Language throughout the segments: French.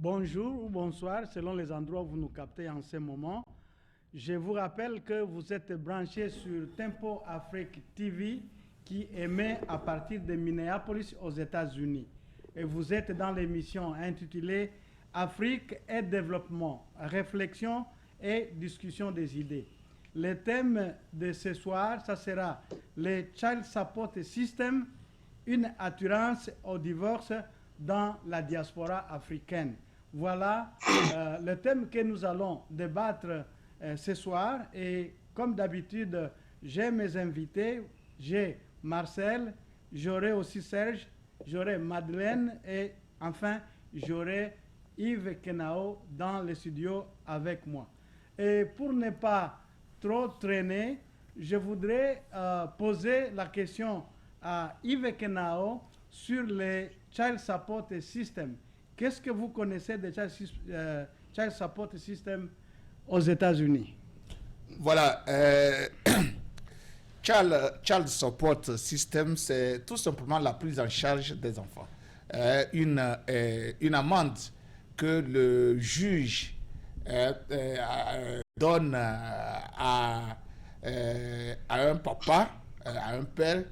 Bonjour ou bonsoir, selon les endroits où vous nous captez en ce moment. Je vous rappelle que vous êtes branchés sur Tempo Afrique TV qui émet à partir de Minneapolis aux États-Unis. Et vous êtes dans l'émission intitulée Afrique et développement, réflexion et discussion des idées. Le thème de ce soir, ça sera le Child Support System, une assurance au divorce dans la diaspora africaine. Voilà le thème que nous allons débattre ce soir. Et comme d'habitude, j'ai mes invités. J'ai Marcel, j'aurai aussi Serge, j'aurai Madeleine et enfin j'aurai Yves Kenao dans le studio avec moi. Et pour ne pas trop traîner, je voudrais poser la question à Yves Kenao sur les Child Support System. Qu'est-ce que vous connaissez des Child Support System aux États-Unis? Voilà, Child Support System, c'est tout simplement la prise en charge des enfants. Une amende que le juge donne à un papa, à un père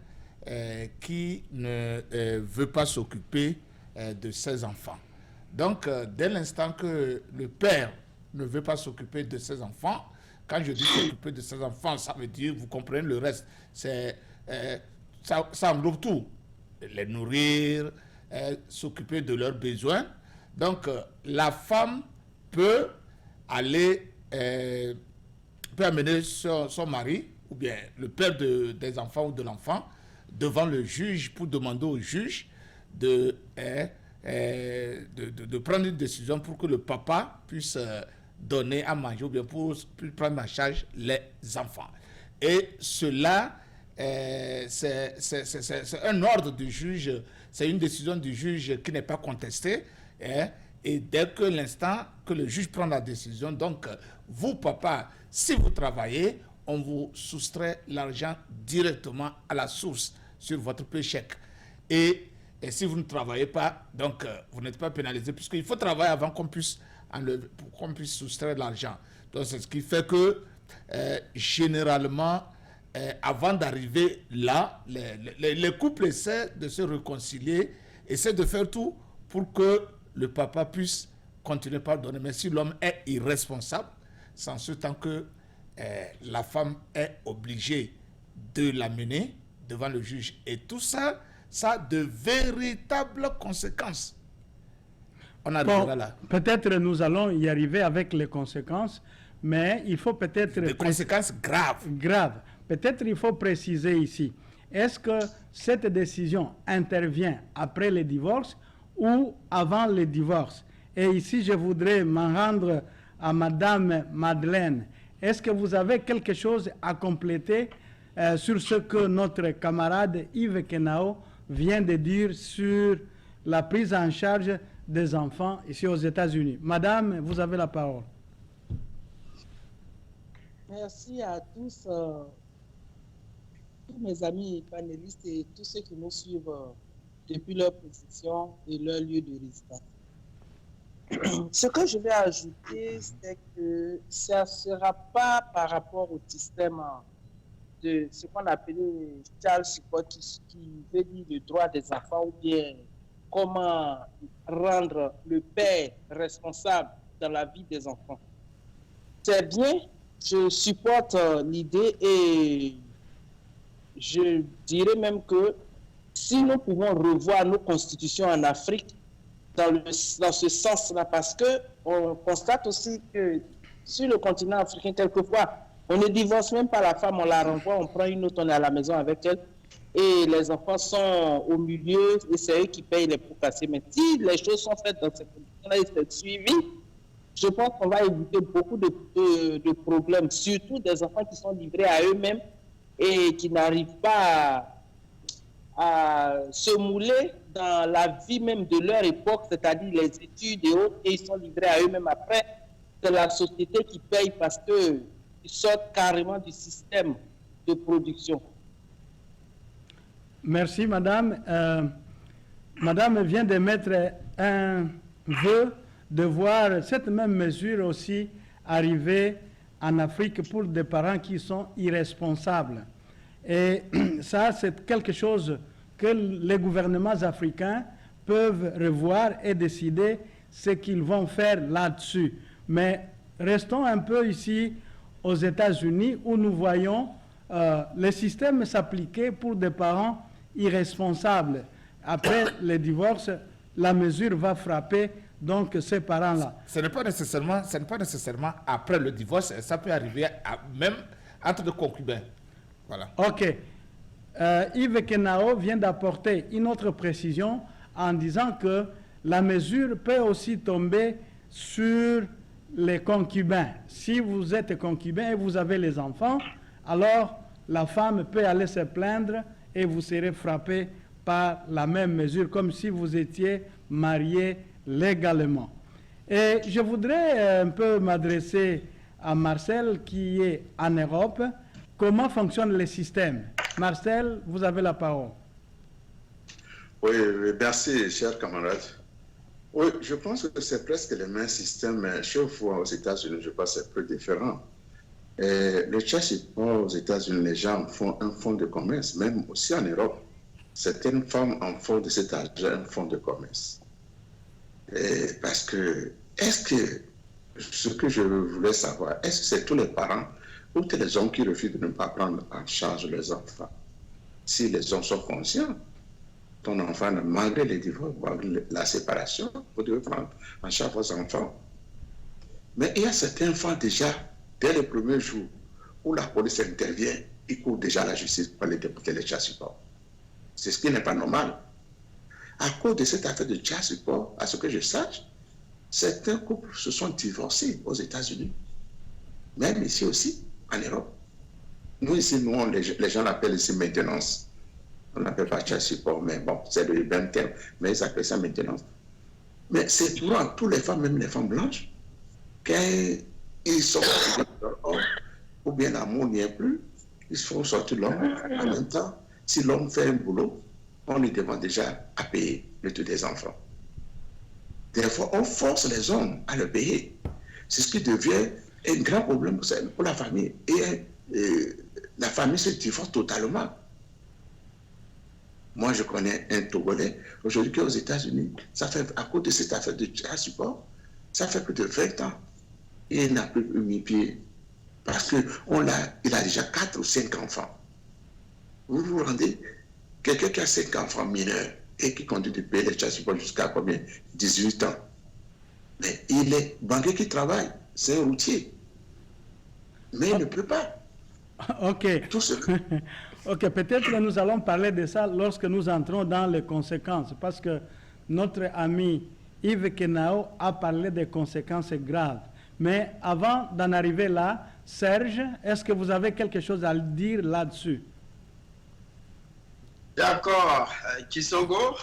qui ne veut pas s'occuper de ses enfants. Donc, dès l'instant que le père ne veut pas s'occuper de ses enfants, quand je dis s'occuper de ses enfants, ça veut dire, vous comprenez le reste, ça englobe tout. Les nourrir, s'occuper de leurs besoins. Donc, la femme peut aller, peut amener son mari, ou bien le père des enfants ou de l'enfant, devant le juge pour demander au juge de prendre une décision pour que le papa puisse donner à manger ou bien pour prendre en charge les enfants. Et cela, c'est un ordre du juge, c'est une décision du juge qui n'est pas contestée. Et dès que l'instant que le juge prend la décision, donc vous, papa, si vous travaillez, on vous soustrait l'argent directement à la source sur votre paycheck. Et si vous ne travaillez pas, donc vous n'êtes pas pénalisé, puisqu'il faut travailler avant qu'on puisse soustraire l'argent. Donc c'est ce qui fait que généralement, avant d'arriver là, les couples essaient de se réconcilier, essaient de faire tout pour que le papa puisse continuer par donner. Mais si l'homme est irresponsable, c'est en ce temps que la femme est obligée de l'amener devant le juge. Et tout ça, ça a de véritables conséquences. On arrivera là. Peut-être nous allons y arriver avec les conséquences, mais il faut peut-être... Des conséquences graves. Graves. Peut-être il faut préciser ici. Est-ce que cette décision intervient après le divorce ou avant le divorce? Et ici, je voudrais m'en rendre à Madame Madeleine. Est-ce que vous avez quelque chose à compléter sur ce que notre camarade Yves Kenao vient de dire sur la prise en charge des enfants ici aux États-Unis? Madame, vous avez la parole. Merci à tous, tous mes amis panélistes et tous ceux qui nous suivent depuis leur position et leur lieu de résidence. Ce que je vais ajouter, c'est que ça ne sera pas par rapport au système de ce qu'on appelle Child Support, qui veut dire le droit des enfants, ou bien comment rendre le père responsable dans la vie des enfants. C'est bien, je supporte l'idée et je dirais même que si nous pouvons revoir nos constitutions en Afrique dans ce sens-là, parce qu'on constate aussi que sur le continent africain, quelquefois, on ne divorce même pas la femme, on la renvoie, on prend une autre, on est à la maison avec elle, et les enfants sont au milieu, et c'est eux qui payent les pots cassés. Mais si les choses sont faites dans ces conditions-là et c'est suivi, je pense qu'on va éviter beaucoup de problèmes, surtout des enfants qui sont livrés à eux-mêmes et qui n'arrivent pas à se mouler dans la vie même de leur époque, c'est-à-dire les études et autres, et ils sont livrés à eux-mêmes après. C'est la société qui paye parce qu'ils sortent carrément du système de production. Merci, madame. Madame vient de mettre un vœu de voir cette même mesure aussi arriver en Afrique pour des parents qui sont irresponsables. Et ça, c'est quelque chose que les gouvernements africains peuvent revoir et décider ce qu'ils vont faire là-dessus. Mais restons un peu ici aux États-Unis où nous voyons le système s'appliquer pour des parents irresponsables. Après le divorce, la mesure va frapper donc ces parents-là. Ce n'est pas nécessairement après le divorce, ça peut arriver même entre deux concubins. Voilà. Ok. Yves Kenao vient d'apporter une autre précision en disant que la mesure peut aussi tomber sur les concubins. Si vous êtes concubin et vous avez les enfants, alors la femme peut aller se plaindre et vous serez frappé par la même mesure, comme si vous étiez marié légalement. Et je voudrais un peu m'adresser à Marcel qui est en Europe. Comment fonctionne le système? Marcel, vous avez la parole. Oui, merci, chers camarades. Oui, je pense que c'est presque le même système, mais chaque fois aux États-Unis, je pense que c'est peu différent. Et le child support aux États-Unis, les gens font un fonds de commerce, même aussi en Europe. Certaines femmes en font de cet argent un fonds de commerce. Et parce que, est-ce que, ce que je voulais savoir, est-ce que c'est tous les parents ou tous les hommes qui refusent de ne pas prendre en charge leurs enfants? Si les hommes sont conscients, ton enfant, malgré les divorces, malgré la séparation, vous devez prendre en charge vos enfants. Mais il y a certains enfants déjà, dès le premier jour où la police intervient, ils courent déjà à la justice pour les déporter les child support. C'est ce qui n'est pas normal. À cause de cette affaire de child support, à ce que je sache, certains couples se sont divorcés aux États-Unis, même ici aussi, en Europe. Nous, ici, les gens l'appellent ici maintenance. On n'appelle pas child support, mais bon, c'est le même terme, mais ils appellent ça maintenance. Mais c'est pour tous les femmes, même les femmes blanches, qu'ils sont ou bien l'amour n'y est plus, ils font sortir l'homme. En même temps, si l'homme fait un boulot, on lui demande déjà à payer le tout des enfants. Des fois, on force les hommes à le payer. C'est ce qui devient un grand problème pour la famille. Et la famille se divorce totalement. Moi, je connais un Togolais, aujourd'hui, qui est aux États-Unis. Ça fait, à cause de cette affaire de child support, ça fait plus de 20 ans. Et il n'a plus mis pied. Parce qu'il a déjà 4 ou 5 enfants. Vous vous rendez, quelqu'un qui a 5 enfants mineurs et qui continue de payer les child support jusqu'à combien? 18 ans. Mais il est banquier qui travaille, c'est un routier. Mais il ne peut pas. Ok. Tout ce que... Ok, peut-être que nous allons parler de ça lorsque nous entrons dans les conséquences, parce que notre ami Yves Kenao a parlé des conséquences graves. Mais avant d'en arriver là, Serge, est-ce que vous avez quelque chose à dire là-dessus? D'accord, Kisongo,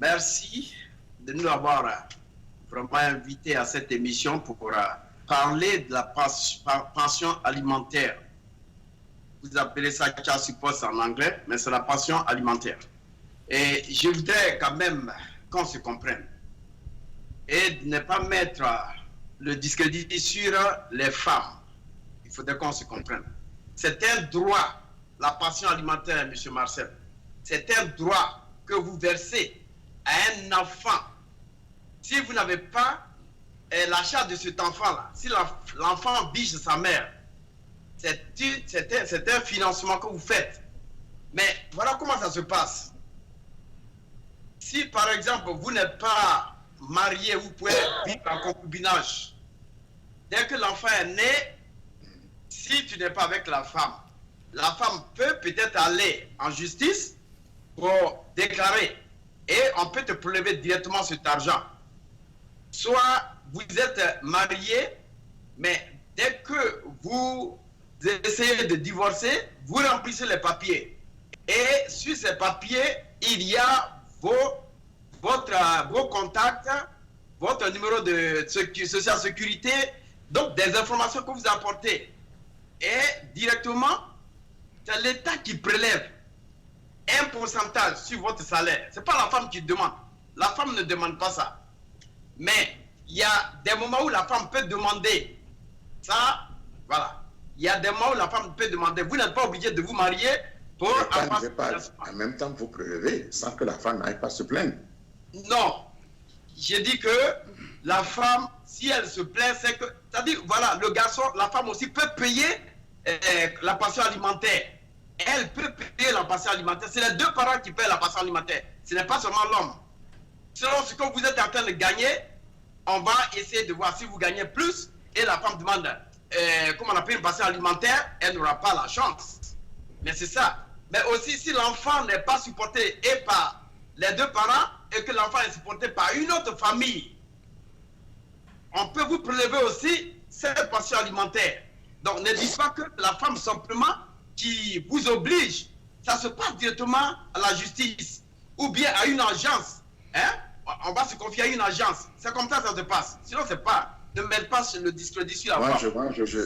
merci de nous avoir vraiment invités à cette émission pour parler de la pension alimentaire. Vous appelez ça child support en anglais, mais c'est la pension alimentaire. Et je voudrais quand même qu'on se comprenne et de ne pas mettre le discrédit sur les femmes. Il faudrait qu'on se comprenne. C'est un droit, la pension alimentaire, M. Marcel. C'est un droit que vous versez à un enfant. Si vous n'avez pas l'achat de cet enfant-là, si l'enfant vit chez sa mère, c'est un financement que vous faites. Mais voilà comment ça se passe. Si par exemple vous n'êtes pas marié, vous pouvez vivre en concubinage. Dès que l'enfant est né, si tu n'es pas avec la femme peut peut-être aller en justice pour déclarer et on peut te prélever directement cet argent. Soit vous êtes marié, mais dès que vous essayez de divorcer, vous remplissez les papiers. Et sur ces papiers, il y a vos contacts, votre numéro de social sécurité, donc des informations que vous apportez. Et directement, c'est l'État qui prélève un pourcentage sur votre salaire. Ce n'est pas la femme qui demande. La femme ne demande pas ça. Mais il y a des moments où la femme peut demander. Ça, voilà. Il y a des moments où la femme peut demander. Vous n'êtes pas obligé de vous marier pour avoir... En même temps, vous prélever sans que la femme n'aille pas se plaindre. Non. J'ai dit que la femme, si elle se plaint, c'est que... C'est-à-dire, voilà, le garçon, la femme aussi peut payer la pension alimentaire. Elle peut payer la pension alimentaire. C'est les deux parents qui paient la pension alimentaire. Ce n'est pas seulement l'homme. Selon ce que vous êtes en train de gagner, on va essayer de voir si vous gagnez plus. Et la femme demande, comment on appelle une pension alimentaire, elle n'aura pas la chance. Mais c'est ça. Mais aussi, si l'enfant n'est pas supporté et par les deux parents, et que l'enfant est supporté par une autre famille, on peut vous prélever aussi cette pension alimentaire. Donc, ne dites pas que la femme simplement qui vous oblige, ça se passe directement à la justice ou bien à une agence. Hein? On va se confier à une agence. C'est comme ça que ça se passe. Sinon, c'est pas. Ne mêle pas le discrédit sur la femme.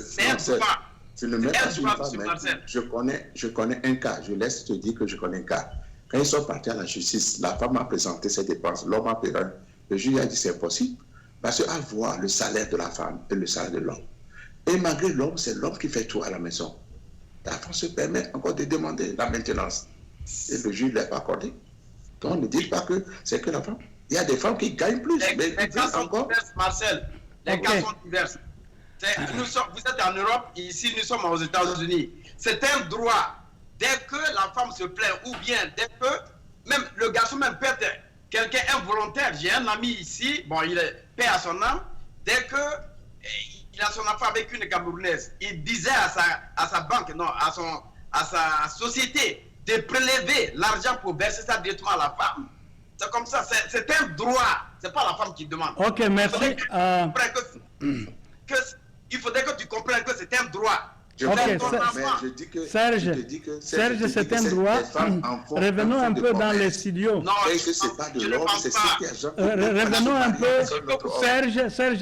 C'est un droit. Tu ne mets pas sur la femme. Je connais un cas. Je laisse te dire que je connais un cas. Quand ils sont partis à la justice, la femme a présenté ses dépenses. L'homme a payé. Le juge a dit c'est impossible. Parce qu'à voir le salaire de la femme et le salaire de l'homme. Et malgré l'homme, c'est l'homme qui fait tout à la maison. La femme se permet encore de demander la maintenance. Et le juge ne l'a pas accordé. Donc ne dites pas que c'est que la femme. Il y a des femmes qui gagnent plus. Les cas sont divers, Marcel. Les cas sont divers. Vous êtes en Europe, ici nous sommes aux États-Unis. C'est un droit. Dès que la femme se plaint, ou bien dès que même le garçon même peut être quelqu'un involontaire. J'ai un ami ici, bon, il est père à son âme. Dès que il a son enfant avec une Camerounaise, il disait à sa banque, non, à sa société, de prélever l'argent pour verser ça directement à la femme. C'est comme ça, c'est un droit. C'est pas la femme qui demande. Ok, merci. Il faudrait que tu comprennes que c'est un droit. Serge, c'est un droit. Revenons un peu dans les studios. Non, c'est pas de l'homme, c'est ça qui est revenons un peu. Serge.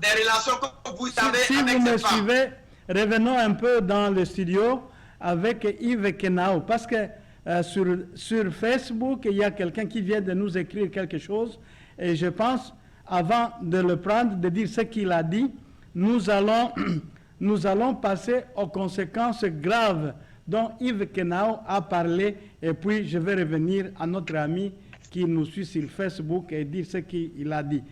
Des relations que vous avez si avec vous me ces femmes. suivez, revenons un peu dans le studio avec Yves Kenao. Parce que sur Facebook, il y a quelqu'un qui vient de nous écrire quelque chose. Et je pense, avant de le prendre, de dire ce qu'il a dit, nous allons passer aux conséquences graves dont Yves Kenao a parlé. Et puis, je vais revenir à notre ami qui nous suit sur Facebook et dire ce qu'il a dit.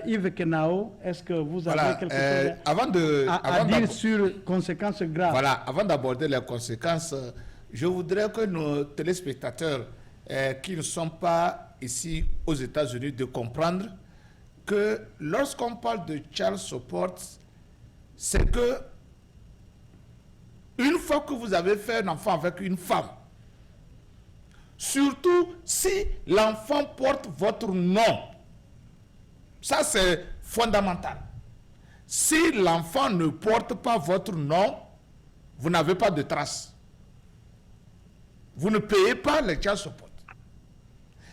Yves Kenao, est-ce que vous avez quelque chose à dire sur conséquences graves? Voilà, avant d'aborder les conséquences, je voudrais que nos téléspectateurs qui ne sont pas ici aux États-Unis de comprendre que lorsqu'on parle de child support, c'est que une fois que vous avez fait un enfant avec une femme, surtout si l'enfant porte votre nom, ça c'est fondamental. Si l'enfant ne porte pas votre nom, vous n'avez pas de trace. Vous ne payez pas les child support.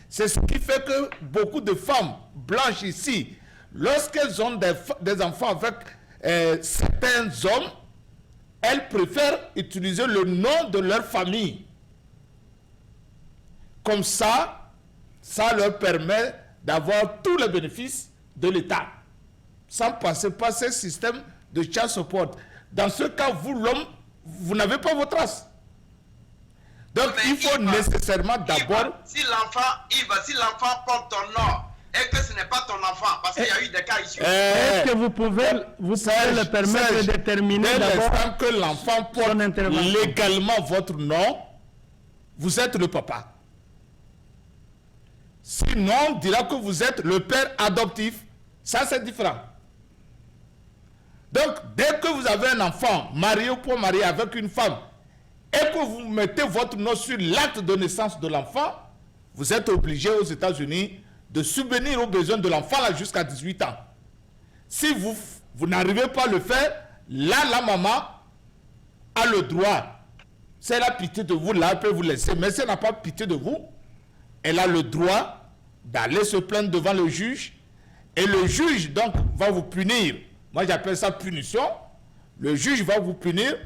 C'est ce qui fait que beaucoup de femmes blanches ici, lorsqu'elles ont des enfants avec certains hommes, elles préfèrent utiliser le nom de leur famille. Comme ça, ça leur permet d'avoir tous les bénéfices de l'État, sans passer par ce système de child support. Dans ce cas, vous, l'homme, vous n'avez pas vos traces. Donc, il faut nécessairement d'abord... Si l'enfant porte ton nom, et que ce n'est pas ton enfant, parce qu'il y a eu des cas ici. Est-ce que vous pouvez le permettre de déterminer d'abord que l'enfant porte légalement votre nom, vous êtes le papa. Sinon, on dira que vous êtes le père adoptif. Ça, c'est différent. Donc, dès que vous avez un enfant marié ou pas marié avec une femme, et que vous mettez votre nom sur l'acte de naissance de l'enfant, vous êtes obligé aux États-Unis de subvenir aux besoins de l'enfant jusqu'à 18 ans. Si vous n'arrivez pas à le faire, là, la maman a le droit. Si elle a pitié de vous, là, elle peut vous laisser. Mais si elle n'a pas pitié de vous, elle a le droit d'aller se plaindre devant le juge. Et le juge, donc, va vous punir. Moi, j'appelle ça punition. Le juge va vous punir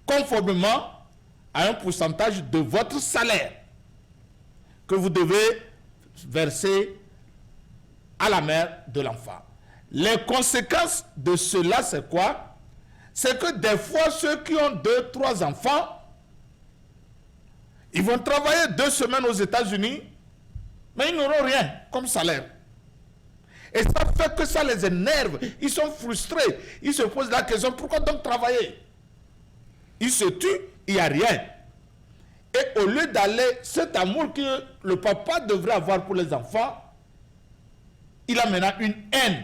conformément à un pourcentage de votre salaire que vous devez verser à la mère de l'enfant. Les conséquences de cela, c'est quoi? C'est que des fois, ceux qui ont 2, 3 enfants, ils vont travailler 2 semaines aux États-Unis, mais ils n'auront rien comme salaire. Et ça fait que ça les énerve. Ils sont frustrés. Ils se posent la question, pourquoi donc travailler? Ils se tuent, il n'y a rien. Et au lieu d'aller, cet amour que le papa devrait avoir pour les enfants, il a maintenant une haine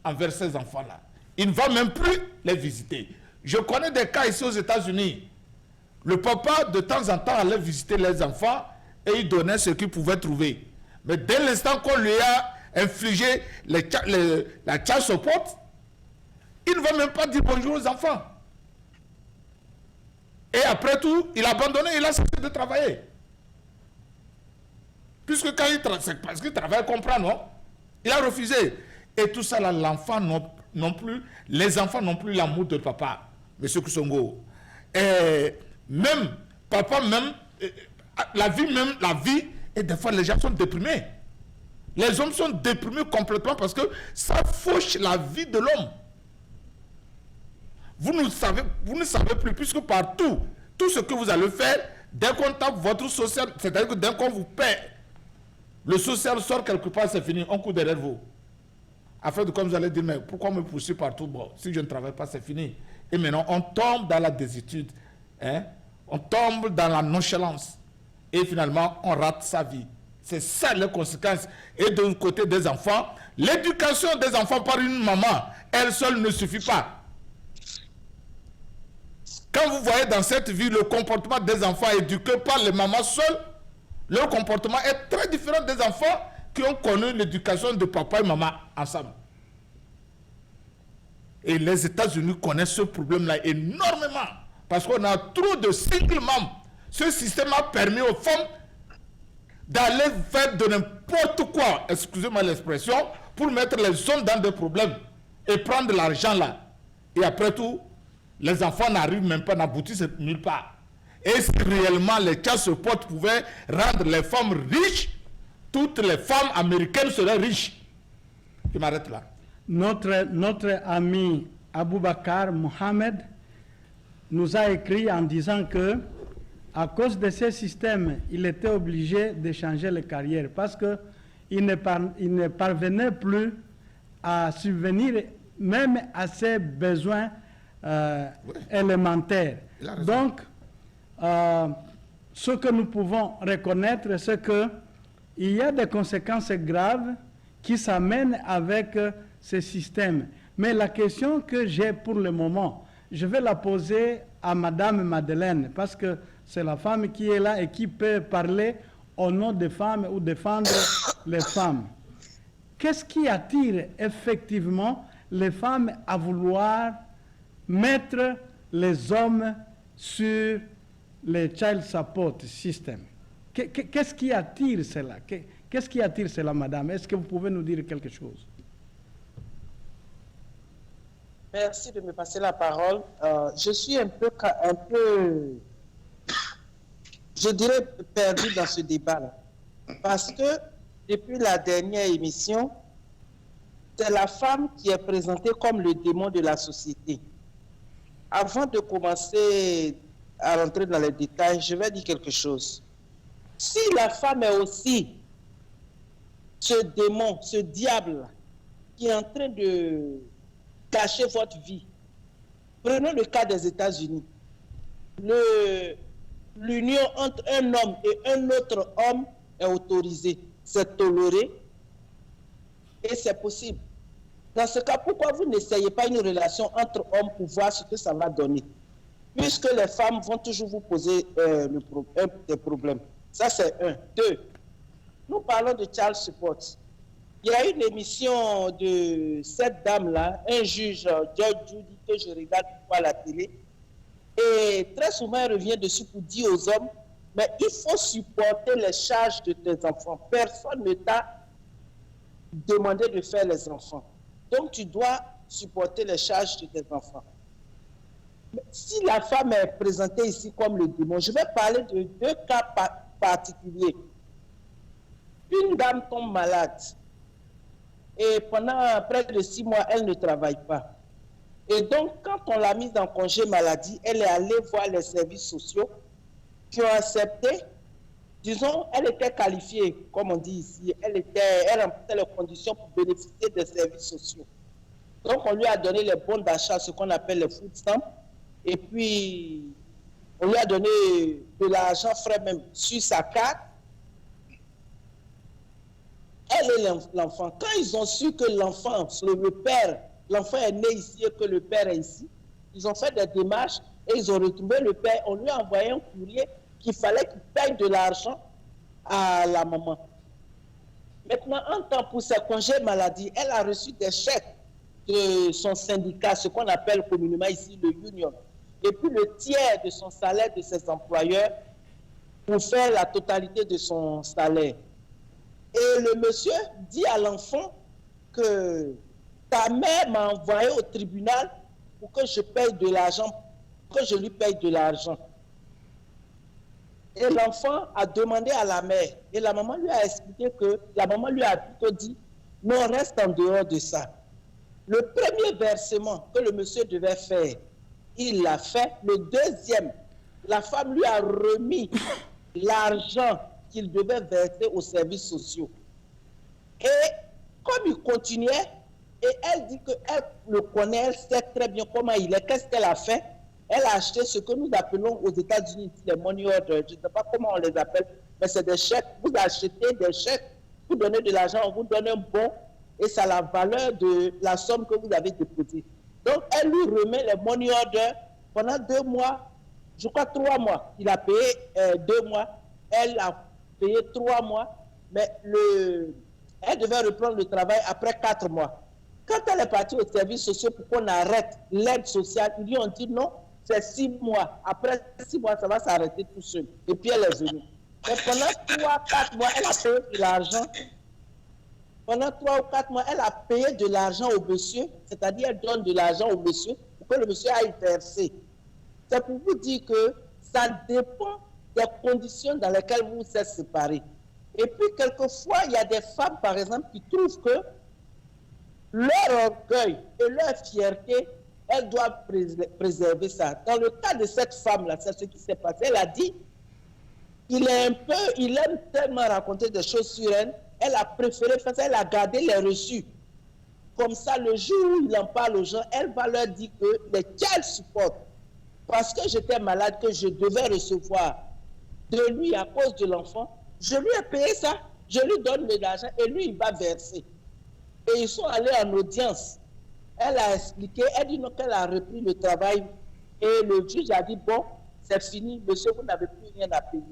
envers ces enfants-là. Il ne va même plus les visiter. Je connais des cas ici aux États-Unis. Le papa, de temps en temps, allait visiter les enfants et il donnait ce qu'il pouvait trouver. Mais dès l'instant qu'on lui a infligé la child support, il ne va même pas dire bonjour aux enfants. Et après tout, il a abandonné, il a cessé de travailler. Puisque quand il travaille, c'est parce qu'il travaille, comprend, non? Il a refusé. Et tout ça, là, l'enfant non plus, les enfants n'ont plus l'amour de papa, M. Kusongo. Et même, papa même, la vie, et des fois les gens sont déprimés. Les hommes sont déprimés complètement parce que ça fauche la vie de l'homme. Vous ne savez plus, puisque partout, tout ce que vous allez faire, dès qu'on tape votre social, c'est-à-dire que dès qu'on vous paie, le social sort quelque part, c'est fini, on court derrière vous. Afin de, comme vous allez dire, mais pourquoi me poursuivre partout? Bon, si je ne travaille pas, c'est fini. Et maintenant, on tombe dans la désuétude, hein? On tombe dans la nonchalance. Et finalement, on rate sa vie. C'est ça les conséquences. Et de côté des enfants, l'éducation des enfants par une maman, elle seule ne suffit pas. Quand vous voyez dans cette vie le comportement des enfants éduqués par les mamans seules, leur comportement est très différent des enfants qui ont connu l'éducation de papa et maman ensemble. Et les États-Unis connaissent ce problème-là énormément. Parce qu'on a trop de single mom. Ce système a permis aux femmes d'aller faire de n'importe quoi, excusez-moi l'expression, pour mettre les hommes dans des problèmes et prendre l'argent là. Et après tout, les enfants n'arrivent même pas, n'aboutissent nulle part. Et si réellement les child support pouvaient rendre les femmes riches, toutes les femmes américaines seraient riches. Je m'arrête là. Notre ami Aboubakar Mohamed nous a écrit en disant que à cause de ces systèmes, il était obligé de changer les carrières parce qu'il ne parvenait plus à subvenir même à ses besoins élémentaires. Donc, ce que nous pouvons reconnaître, c'est qu'il y a des conséquences graves qui s'amènent avec ces systèmes. Mais la question que j'ai pour le moment, je vais la poser à Madame Madeleine, parce que c'est la femme qui est là et qui peut parler au nom des femmes ou défendre les femmes. Qu'est-ce qui attire effectivement les femmes à vouloir mettre les hommes sur les child support system? Qu'est-ce qui attire cela? Qu'est-ce qui attire cela, madame? Est-ce que vous pouvez nous dire quelque chose? Merci de me passer la parole. Je suis un peu, je dirais, perdu dans ce débat-là. Parce que depuis la dernière émission, c'est la femme qui est présentée comme le démon de la société. Avant de commencer à rentrer dans les détails, je vais dire quelque chose. Si la femme est aussi ce démon, ce diable qui est en train de cacher votre vie, prenons le cas des États-Unis. L'union entre un homme et un autre homme est autorisée, c'est toléré et c'est possible. Dans ce cas, pourquoi vous n'essayez pas une relation entre hommes pour voir ce que ça va donner? Puisque les femmes vont toujours vous poser des problèmes. Ça, c'est un. Deux, nous parlons de child support. Il y a une émission de cette dame-là, un juge, George Judy, que je regarde à la télé, et très souvent, elle revient dessus pour dire aux hommes, mais il faut supporter les charges de tes enfants. Personne ne t'a demandé de faire les enfants. Donc, tu dois supporter les charges de tes enfants. Mais si la femme est présentée ici comme le démon, je vais parler de deux cas particuliers. Une dame tombe malade. et pendant près de 6 mois, elle ne travaille pas. Et donc, quand on l'a mise en congé maladie, elle est allée voir les services sociaux qui ont accepté. Disons, elle était qualifiée, comme on dit ici, elle remplissait les conditions pour bénéficier des services sociaux. Donc, on lui a donné les bons d'achat, ce qu'on appelle les food stamps, et puis on lui a donné de l'argent frais même sur sa carte. Elle et l'enfant. Quand ils ont su que l'enfant, le père, l'enfant est né ici et que le père est ici, ils ont fait des démarches et ils ont retrouvé le père. On lui a envoyé un courrier qu'il fallait qu'il paye de l'argent à la maman. Maintenant, en temps pour ses congés maladie, elle a reçu des chèques de son syndicat, ce qu'on appelle communément ici le union, et puis le tiers de son salaire de ses employeurs pour faire la totalité de son salaire. Et le monsieur dit à l'enfant que ta mère m'a envoyé au tribunal pour que je paye de l'argent, que je lui paye de l'argent. Et l'enfant a demandé à la mère, et la maman lui a expliqué que, la maman lui a plutôt dit, non, reste en dehors de ça. Le premier versement que le monsieur devait faire, il l'a fait. Le deuxième, la femme lui a remis l'argent qu'il devait verser aux services sociaux. Et comme il continuait, et elle dit qu'elle le connaît, elle sait très bien comment il est, qu'est-ce qu'elle a fait? Elle a acheté ce que nous appelons aux États-Unis les money orders, je ne sais pas comment on les appelle, mais c'est des chèques. Vous achetez des chèques, vous donnez de l'argent, on vous donne un bon, et c'est la valeur de la somme que vous avez déposée. Donc, elle lui remet les money orders pendant 2 mois, je crois 3 mois. Il a payé 2 mois, elle a payé 3 mois, mais elle devait reprendre le travail après 4 mois. Quand elle est partie au service social pour qu'on arrête l'aide sociale, ils lui ont dit non, c'est 6 mois. Après 6 mois, ça va s'arrêter tout seul. Et puis elle est venue. Mais pendant 3-4 mois, elle a payé de l'argent. Pendant 3 ou 4 mois, elle a payé de l'argent au monsieur, c'est-à-dire elle donne de l'argent au monsieur pour que le monsieur aille verser. C'est pour vous dire que ça dépend des conditions dans lesquelles vous vous êtes séparés. Et puis, quelquefois, il y a des femmes, par exemple, qui trouvent que leur orgueil et leur fierté, elles doivent préserver ça. Dans le cas de cette femme-là, c'est ce qui s'est passé. Elle a dit, il aime tellement raconter des choses sur elle, elle a préféré faire ça, elle a gardé les reçus. Comme ça, le jour où il en parle aux gens, elle va leur dire que les qu'elle supporte, parce que j'étais malade, que je devais recevoir de lui à cause de l'enfant, je lui ai payé ça, je lui donne de l'argent et lui, il va verser. Et ils sont allés en audience. Elle a expliqué, elle dit non, qu'elle a repris le travail. Et le juge a dit, bon, c'est fini, monsieur, vous n'avez plus rien à payer.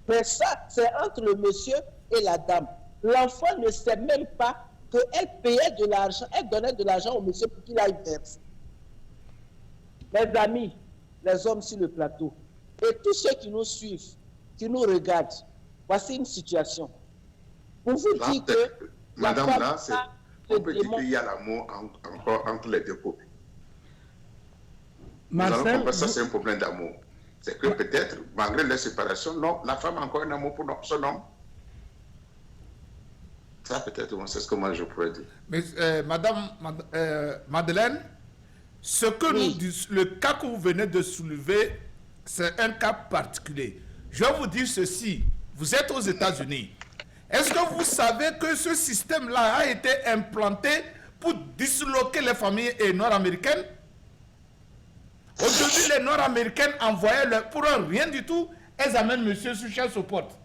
Mais ça, c'est entre le monsieur et la dame. L'enfant ne sait même pas qu'elle payait de l'argent, elle donnait de l'argent au monsieur pour qu'il aille verser. Mes amis, les hommes sur le plateau, et tous ceux qui nous suivent, qui nous regardent, voici une situation. Pour vous dire que... Madame, là, on peut dire qu'il y a l'amour encore entre les deux couples. Marcel, ça, c'est un problème d'amour. C'est que peut-être, malgré la séparation, non, la femme a encore un amour pour son homme. Ça, peut-être, c'est ce que moi je pourrais dire. Mais, Madame Madeleine, ce que nous disons, le cas que vous venez de soulever, c'est un cas particulier. Je vais vous dire ceci. Vous êtes aux États-Unis. Est-ce que vous savez que ce système-là a été implanté pour disloquer les familles nord-américaines? Aujourd'hui, les nord-américaines envoyaient pour un rien du tout, elles amènent monsieur sur chasse aux portes.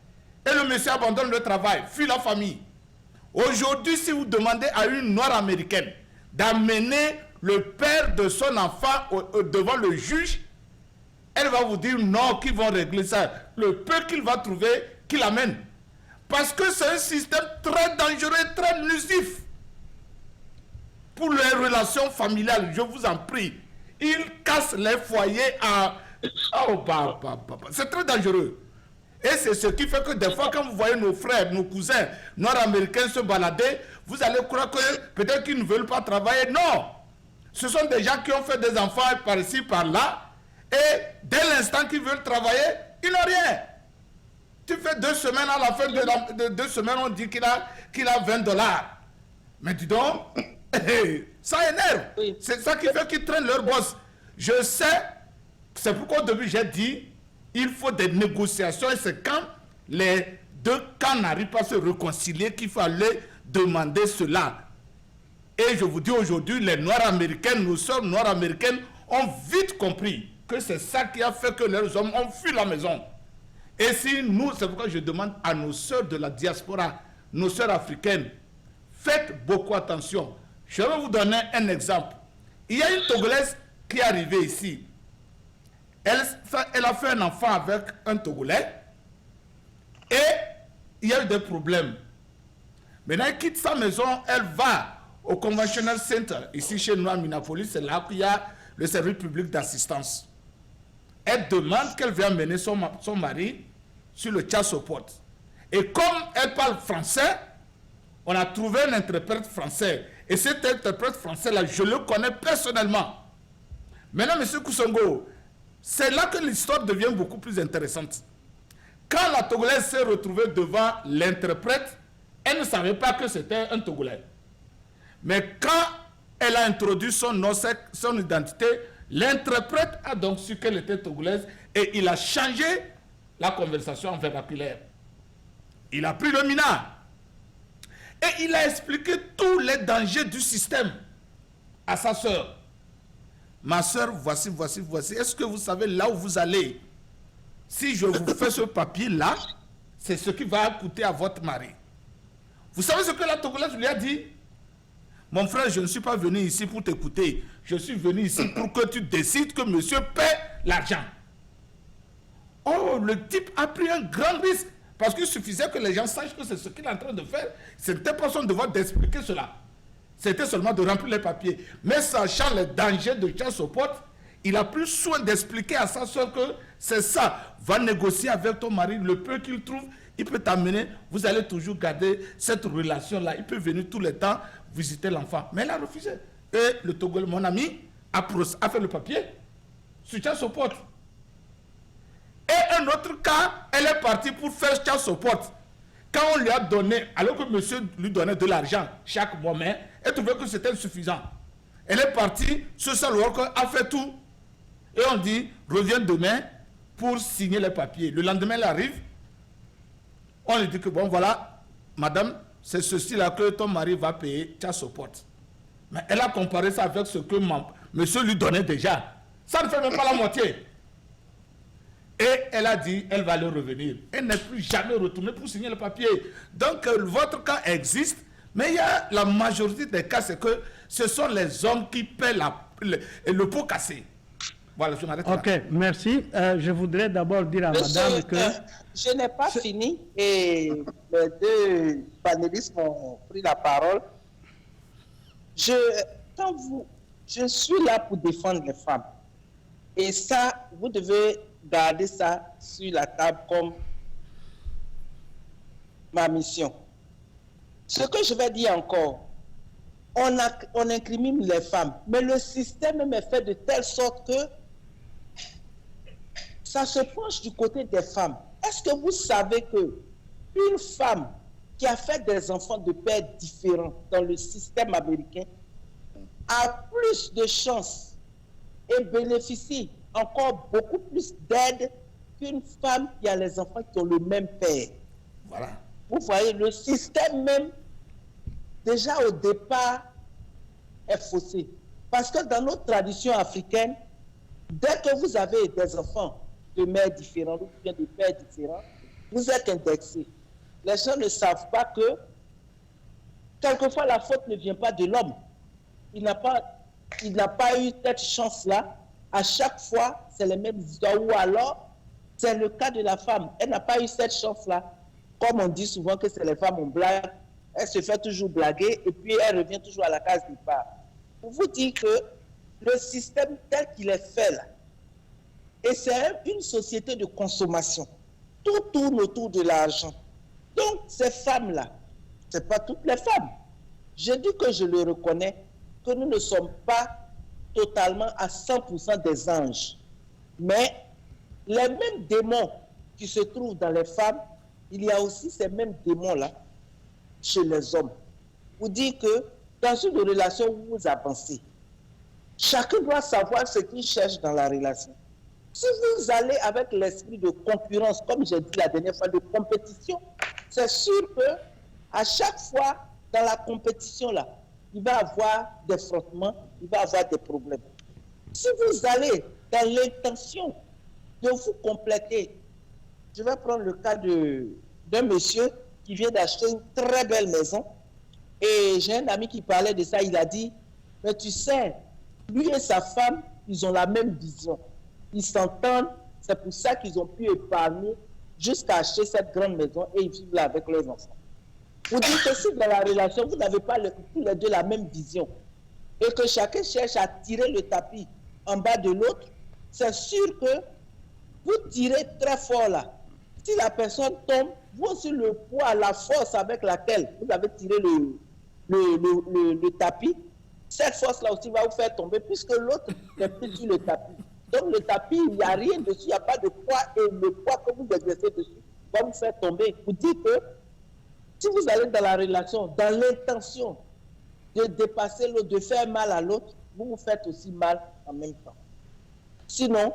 Et le monsieur abandonne le travail, fuit la famille. Aujourd'hui, si vous demandez à une nord-américaine d'amener le père de son enfant devant le juge, elle va vous dire non, qu'ils vont régler ça. Le peu qu'il va trouver, qu'il amène. Parce que c'est un système très dangereux, très nocif pour les relations familiales, je vous en prie. Il casse les foyers à... Oh, c'est très dangereux. Et c'est ce qui fait que des fois, quand vous voyez nos frères, nos cousins nord-américains se balader, vous allez croire que peut-être qu'ils ne veulent pas travailler. Non! Ce sont des gens qui ont fait des enfants par ici, par là, et dès l'instant qu'ils veulent travailler, ils n'ont rien. Tu fais 2 semaines, à la fin de 2 semaines, on dit qu'il a $20. Mais dis donc, ça énerve. Oui. C'est ça qui fait qu'ils traînent leur boss. Je sais, c'est pourquoi au début j'ai dit, il faut des négociations et c'est quand les deux camps n'arrivent pas à se réconcilier qu'il fallait demander cela. Et je vous dis aujourd'hui, les Noirs américains, nos sœurs noires américaines ont vite compris que c'est ça qui a fait que leurs hommes ont fui la maison. Et si nous, c'est pourquoi je demande à nos sœurs de la diaspora, nos sœurs africaines, faites beaucoup attention. Je vais vous donner un exemple. Il y a une Togolaise qui est arrivée ici. Elle a fait un enfant avec un Togolais et il y a eu des problèmes. Maintenant, elle quitte sa maison, elle va au Conventional Center, ici chez nous à Minneapolis, c'est là qu'il y a le service public d'assistance. Elle demande qu'elle vienne mener son mari sur le child support. Et comme elle parle français, on a trouvé un interprète français. Et cet interprète français-là, je le connais personnellement. Maintenant, M. Kousongo, c'est là que l'histoire devient beaucoup plus intéressante. Quand la Togolaise s'est retrouvée devant l'interprète, elle ne savait pas que c'était un Togolais. Mais quand elle a introduit son nom, son identité, l'interprète a donc su qu'elle était togolaise et il a changé la conversation en vernaculaire. Il a pris le minard et il a expliqué tous les dangers du système à sa sœur. Ma sœur, voici. Est-ce que vous savez là où vous allez? Si je vous fais ce papier-là, c'est ce qui va coûter à votre mari. Vous savez ce que la Togolaise lui a dit? Mon frère, je ne suis pas venu ici pour t'écouter. Je suis venu ici pour que tu décides que monsieur paie l'argent. Oh, le type a pris un grand risque. Parce qu'il suffisait que les gens sachent que c'est ce qu'il est en train de faire. Ce n'était pas son devoir d'expliquer cela. C'était seulement de remplir les papiers. Mais sachant les dangers de child support, il a pris soin d'expliquer à sa soeur que c'est ça. Va négocier avec ton mari, le peu qu'il trouve, il peut t'amener. Vous allez toujours garder cette relation-là. Il peut venir tous les temps visiter l'enfant. Mais elle a refusé. Et le Togolais, mon ami, a fait le papier. Sur child support. Et un autre cas, elle est partie pour faire child support. Quand on lui a donné, alors que monsieur lui donnait de l'argent chaque mois, mais elle trouvait que c'était insuffisant. Elle est partie, social worker a fait tout. Et on dit, reviens demain pour signer les papiers. Le lendemain, elle arrive. On lui dit que bon, voilà, madame, c'est ceci-là que ton mari va payer, child support. Mais elle a comparé ça avec ce que monsieur lui donnait déjà. Ça ne fait même pas la moitié. Et elle a dit, elle va le revenir. Elle n'est plus jamais retournée pour signer le papier. Donc, votre cas existe, mais il y a la majorité des cas, c'est que ce sont les hommes qui paient le pot cassé. Voilà, je m'arrête là. Ok, merci. Je voudrais d'abord dire à madame que... je n'ai pas fini et les deux panélistes ont pris la parole. Je suis là pour défendre les femmes. Et ça, vous devez garder ça sur la table comme ma mission. Ce que je vais dire encore, on incrimine les femmes, mais le système est fait de telle sorte que ça se penche du côté des femmes. Est-ce que vous savez que une femme qui a fait des enfants de pères différents dans le système américain a plus de chances et bénéficie encore beaucoup plus d'aide qu'une femme qui a les enfants qui ont le même père. Voilà. Vous voyez, le système même, déjà au départ, est faussé. Parce que dans notre tradition africaine, dès que vous avez des enfants de mères différentes ou bien de pères différents, vous êtes indexé. Les gens ne savent pas que quelquefois la faute ne vient pas de l'homme. Il n'a pas eu cette chance-là. À chaque fois, c'est les mêmes histoires. Ou alors, c'est le cas de la femme. Elle n'a pas eu cette chance-là. Comme on dit souvent que c'est les femmes en blague, elle se fait toujours blaguer et puis elle revient toujours à la case départ. Pour vous dire que le système tel qu'il est fait là, et c'est une société de consommation. Tout tourne autour de l'argent. Donc, ces femmes-là, ce n'est pas toutes les femmes. Je dis que je le reconnais, que nous ne sommes pas totalement à 100% des anges. Mais les mêmes démons qui se trouvent dans les femmes, il y a aussi ces mêmes démons-là chez les hommes. pour dire que dans une relation où vous avancez, chacun doit savoir ce qu'il cherche dans la relation. Si vous allez avec l'esprit de concurrence, comme j'ai dit la dernière fois, de compétition, c'est sûr que à chaque fois dans la compétition là, il va y avoir des frottements, il va y avoir des problèmes. Si vous allez dans l'intention de vous compléter, je vais prendre le cas d'un monsieur qui vient d'acheter une très belle maison, et j'ai un ami qui parlait de ça, il a dit, mais tu sais, lui et sa femme, ils ont la même vision. Ils s'entendent, c'est pour ça qu'ils ont pu épargner jusqu'à acheter cette grande maison et ils vivent là avec leurs enfants. Vous dites que si dans la relation, vous n'avez pas tous les deux la même vision et que chacun cherche à tirer le tapis en bas de l'autre, c'est sûr que vous tirez très fort là. Si la personne tombe, vous aussi le poids, la force avec laquelle vous avez tiré le tapis, cette force-là aussi va vous faire tomber puisque l'autre n'est plus sur le tapis. Donc le tapis, il n'y a rien dessus, il n'y a pas de poids et le poids que vous exercez dessus va vous faire tomber. Vous dites que si vous allez dans la relation, dans l'intention de dépasser l'autre, de faire mal à l'autre, vous vous faites aussi mal en même temps. Sinon,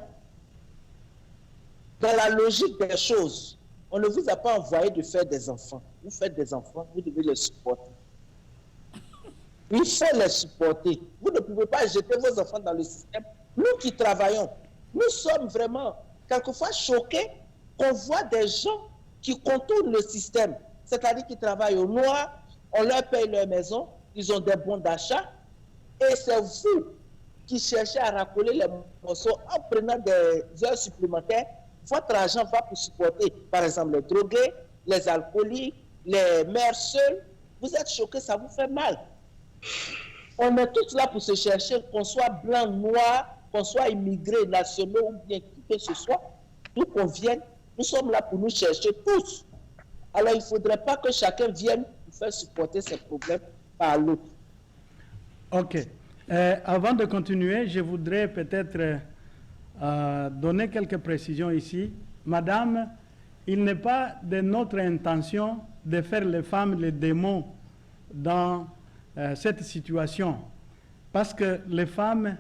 dans la logique des choses, on ne vous a pas envoyé de faire des enfants. Vous faites des enfants, vous devez les supporter. Il faut les supporter. Vous ne pouvez pas jeter vos enfants dans le système. Nous qui travaillons, nous sommes vraiment quelquefois choqués qu'on voit des gens qui contournent le système, c'est-à-dire qui travaillent au noir, on leur paye leur maison, ils ont des bons d'achat, et c'est vous qui cherchez à racoler les morceaux en prenant des heures supplémentaires. Votre argent va pour supporter, par exemple, les drogués, les alcooliques, les mères seules. Vous êtes choqués, ça vous fait mal. On est tous là pour se chercher, qu'on soit blanc, noir, qu'on soit immigrés, nationaux ou bien qui que ce soit, d'où qu'on vienne, nous sommes là pour nous chercher tous. Alors il ne faudrait pas que chacun vienne pour faire supporter ses problèmes par l'autre. Ok. Avant de continuer, je voudrais peut-être donner quelques précisions ici. Madame, il n'est pas de notre intention de faire les femmes les démons dans cette situation, parce que les femmes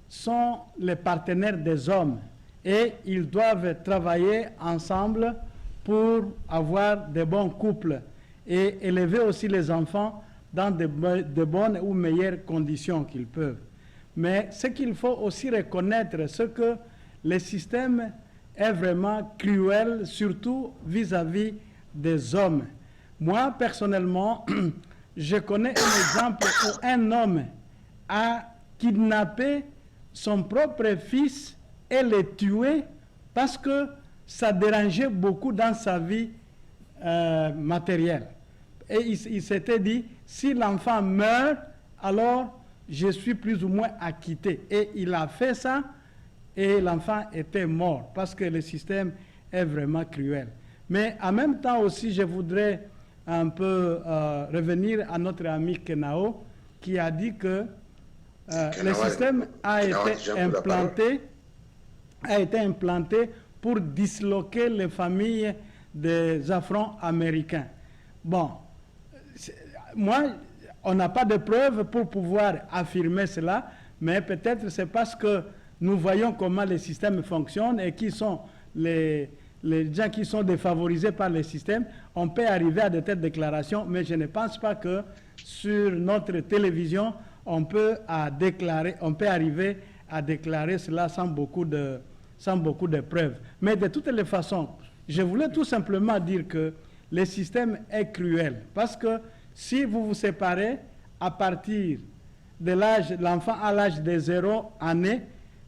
sont les partenaires des hommes et ils doivent travailler ensemble pour avoir de bons couples et élever aussi les enfants dans de bonnes ou meilleures conditions qu'ils peuvent. Mais ce qu'il faut aussi reconnaître, c'est que le système est vraiment cruel, surtout vis-à-vis des hommes. Moi, personnellement, je connais un exemple où un homme a kidnappé son propre fils et le tué parce que ça dérangeait beaucoup dans sa vie matérielle. Et il s'était dit, si l'enfant meurt, alors je suis plus ou moins acquitté. Et il a fait ça et l'enfant était mort parce que le système est vraiment cruel. Mais en même temps aussi, je voudrais un peu revenir à notre ami Kenao qui a dit que le système a été implanté pour disloquer les familles des Afro-Américains. Bon, moi, on n'a pas de preuves pour pouvoir affirmer cela, mais peut-être c'est parce que nous voyons comment le système fonctionne et qui sont les gens qui sont défavorisés par le système. On peut arriver à de telles déclarations, mais je ne pense pas que sur notre télévision, on peut arriver à déclarer cela sans beaucoup de preuves. Mais de toutes les façons, je voulais tout simplement dire que le système est cruel. Parce que si vous vous séparez à partir de l'enfant à l'âge de 0 année,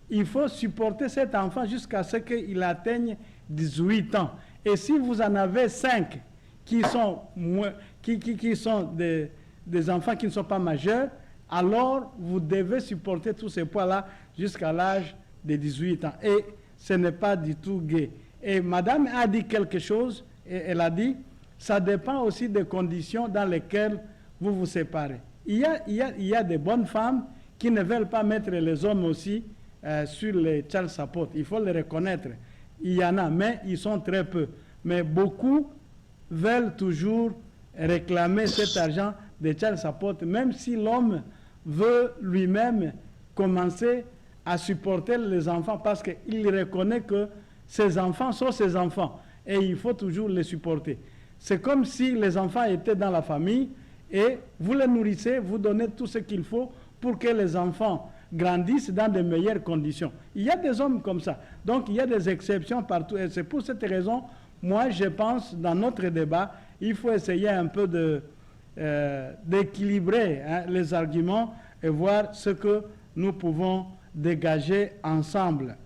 il faut supporter cet enfant jusqu'à ce qu'il atteigne 18 ans. Et si vous en avez 5 qui sont des enfants qui ne sont pas majeurs, alors vous devez supporter tous ces poids-là jusqu'à l'âge de 18 ans. Et ce n'est pas du tout gai. Et madame a dit quelque chose, et elle a dit, ça dépend aussi des conditions dans lesquelles vous vous séparez. Il y a des bonnes femmes qui ne veulent pas mettre les hommes aussi sur les child support. Il faut les reconnaître. Il y en a, mais ils sont très peu. Mais beaucoup veulent toujours réclamer cet argent des child support, même si l'homme veut lui-même commencer à supporter les enfants parce qu'il reconnaît que ses enfants sont ses enfants et il faut toujours les supporter. C'est comme si les enfants étaient dans la famille et vous les nourrissez, vous donnez tout ce qu'il faut pour que les enfants grandissent dans de meilleures conditions. Il y a des hommes comme ça. Donc il y a des exceptions partout et c'est pour cette raison, moi je pense dans notre débat, il faut essayer un peu d'équilibrer les arguments et voir ce que nous pouvons dégager ensemble.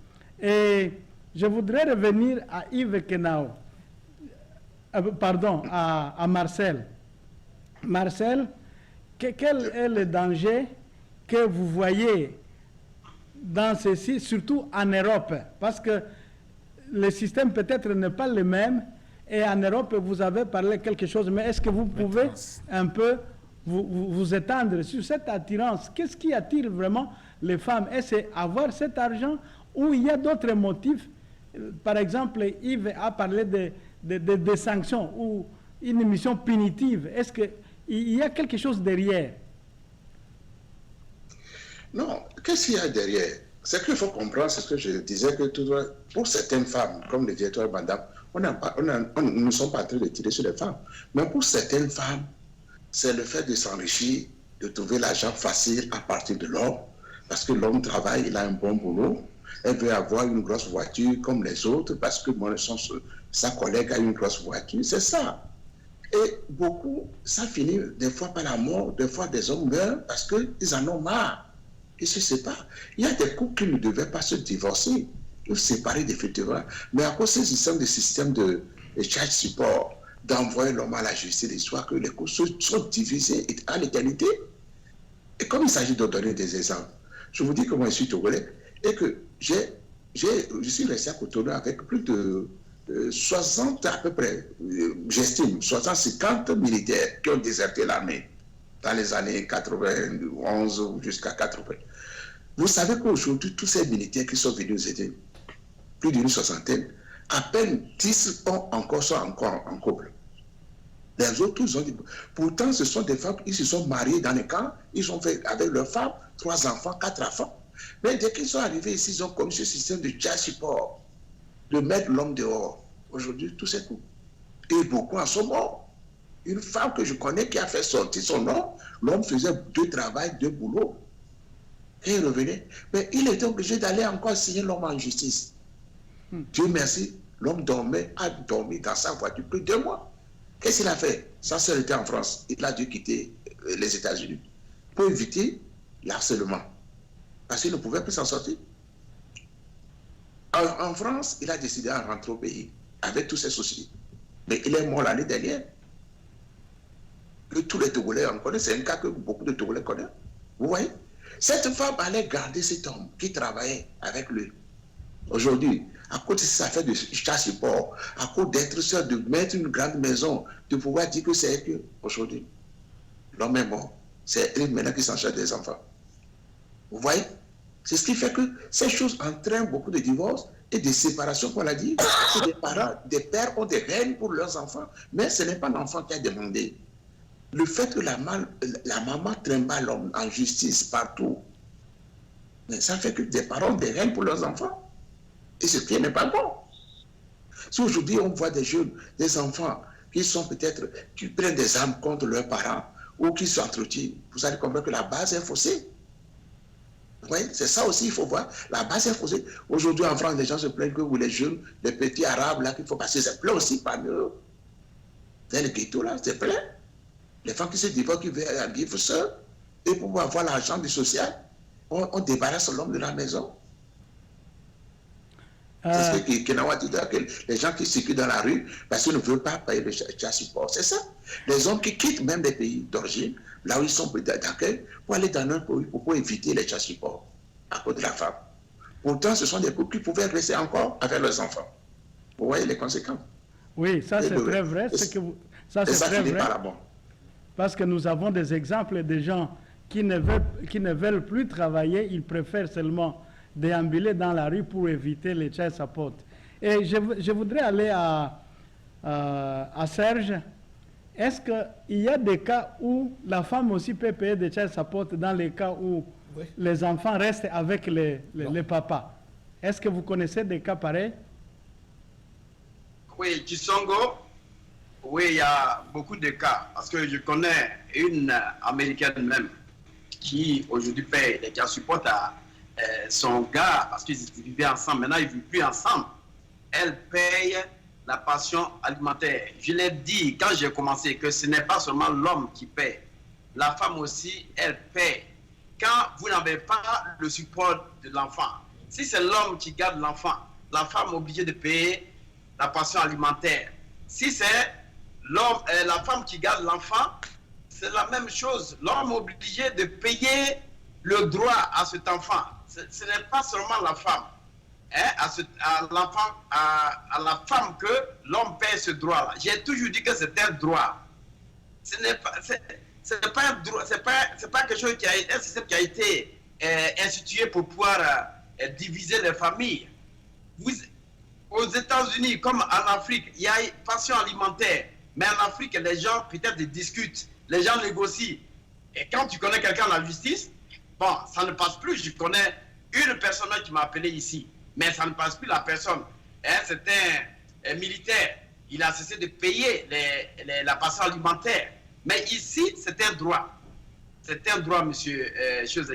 Et je voudrais revenir à Yves Kenao, pardon, à Marcel. Marcel, quel est le danger que vous voyez dans ceci, surtout en Europe? Parce que le système peut-être n'est pas le même, et en Europe, vous avez parlé quelque chose, mais est-ce que vous pouvez un peu vous étendre sur cette attirance? Qu'est-ce qui attire vraiment les femmes? Est-ce avoir cet argent ou il y a d'autres motifs? Par exemple, Yves a parlé de sanctions ou une mission punitive. Est-ce qu'il y a quelque chose derrière? Non, qu'est-ce qu'il y a derrière? C'est qu'il faut comprendre, c'est ce que je disais, que pour certaines femmes, comme le directeur Bandam, nous ne sommes pas en train de tirer sur les femmes. Mais pour certaines femmes, c'est le fait de s'enrichir, de trouver l'argent facile à partir de l'homme, parce que l'homme travaille, il a un bon boulot, elle veut avoir une grosse voiture comme les autres, parce que sa collègue a une grosse voiture, c'est ça. Et beaucoup, ça finit des fois par la mort, des fois des hommes meurent parce qu'ils en ont marre. Ils se séparent. Il y a des couples qui ne devaient pas se divorcer, ils se séparer définitivement. Mais à cause de ce système de child support, d'envoyer l'homme à la justice, l'histoire que les couples sont divisés à l'égalité. Et comme il s'agit de donner des exemples, je vous dis que moi je suis togolais et que je suis resté à Cotonou avec plus de 60 à peu près, j'estime, 60-50 militaires qui ont déserté l'armée dans les années 91 jusqu'à 80. Vous savez qu'aujourd'hui, tous ces militaires qui sont venus aux États-Unis, plus d'une soixantaine, à peine 10 sont encore en couple. Les autres, ils ont dit, pourtant, ce sont des femmes qui se sont mariées dans les camps, ils ont fait avec leurs femmes 3 enfants, 4 enfants. Mais dès qu'ils sont arrivés ici, ils ont connu ce système de child support, de mettre l'homme dehors. Aujourd'hui, tout c'est tout. Et beaucoup en sont morts. Une femme que je connais qui a fait sortir son homme, l'homme faisait 2 travails, 2 boulots. Et il revenait. Mais il était obligé d'aller encore signer l'homme en justice. Dieu merci, l'homme a dormi dans sa voiture plus de 2 mois. Qu'est-ce qu'il a fait? Sa sœur était en France. Il a dû quitter les États-Unis pour éviter l'harcèlement. Parce qu'il ne pouvait plus s'en sortir. En France, il a décidé de rentrer au pays avec tous ses soucis. Mais il est mort l'année dernière. Que tous les Togolais en connaissent. C'est un cas que beaucoup de Togolais connaissent. Vous voyez? Cette femme allait garder cet homme qui travaillait avec lui. Aujourd'hui, à cause de ça fait de child support, à cause d'être seul, de mettre une grande maison, de pouvoir dire que c'est que aujourd'hui, l'homme est mort. C'est elle maintenant qui s'en charge des enfants. Vous voyez? C'est ce qui fait que ces choses entraînent beaucoup de divorces et de séparations, qu'on l'a dit. Des pères ont des haines pour leurs enfants, mais ce n'est pas l'enfant qui a demandé. Le fait que la maman trimballe l'homme en justice partout, mais ça fait que des parents ont des haines pour leurs enfants. Et ce qui n'est pas bon. Si aujourd'hui on voit des jeunes, des enfants qui sont peut-être, qui prennent des armes contre leurs parents ou qui s'entretuent, vous allez comprendre que la base est faussée. Oui, c'est ça aussi, il faut voir. La base est faussée. Aujourd'hui, en France, les gens se plaignent que les jeunes, les petits arabes, là, qu'il faut passer, c'est plein aussi parmi eux. Dans les ghettos, là, c'est plein. Les femmes qui se divorcent, qui vivent seules, et pour avoir l'argent du social, on débarrasse l'homme de la maison. C'est ce que Kenawa dit, que les gens qui circulent dans la rue, parce qu'ils ne veulent pas payer le child support. C'est ça. Les hommes qui quittent même des pays d'origine, là où ils sont d'accueil, pour aller dans un pays pour éviter les child support à cause de la femme. Pourtant, ce sont des couples qui pouvaient rester encore avec leurs enfants. Vous voyez les conséquences? Oui, ça c'est très vrai. Ça c'est très vrai. Parce que nous avons des exemples de gens qui ne veulent plus travailler, ils préfèrent seulement déambuler dans la rue pour éviter les child support. Et je voudrais aller à Serge. est-ce qu'il y a des cas où la femme aussi peut payer des child support dans les cas où les enfants restent avec les papas? Est-ce que vous connaissez des cas pareils? Oui, Kisongo, oui, il y a beaucoup de cas. Parce que je connais une Américaine même qui aujourd'hui paye les child support à son gars parce qu'ils vivaient ensemble. Maintenant, ils ne vivent plus ensemble. Elle paye la pension alimentaire. Je l'ai dit quand j'ai commencé que ce n'est pas seulement l'homme qui paye. La femme aussi, elle paye. Quand vous n'avez pas le support de l'enfant, si c'est l'homme qui garde l'enfant, la femme est obligée de payer la pension alimentaire. Si c'est la femme qui garde l'enfant, c'est la même chose. L'homme est obligé de payer le droit à cet enfant. Ce n'est pas seulement la femme. À la femme que l'homme paie ce droit-là. J'ai toujours dit que c'est un droit. Ce n'est pas un droit, c'est pas quelque chose qui a été, un système qui a été institué pour pouvoir diviser les familles. Aux États-Unis, comme en Afrique, il y a une pension alimentaire. Mais en Afrique, les gens peut-être discutent, les gens négocient. Et quand tu connais quelqu'un à la justice, bon, ça ne passe plus. Je connais une personne qui m'a appelé ici. Mais ça ne passe plus la personne. C'est un militaire. Il a cessé de payer la pension alimentaire. Mais ici, c'est un droit. C'est un droit, monsieur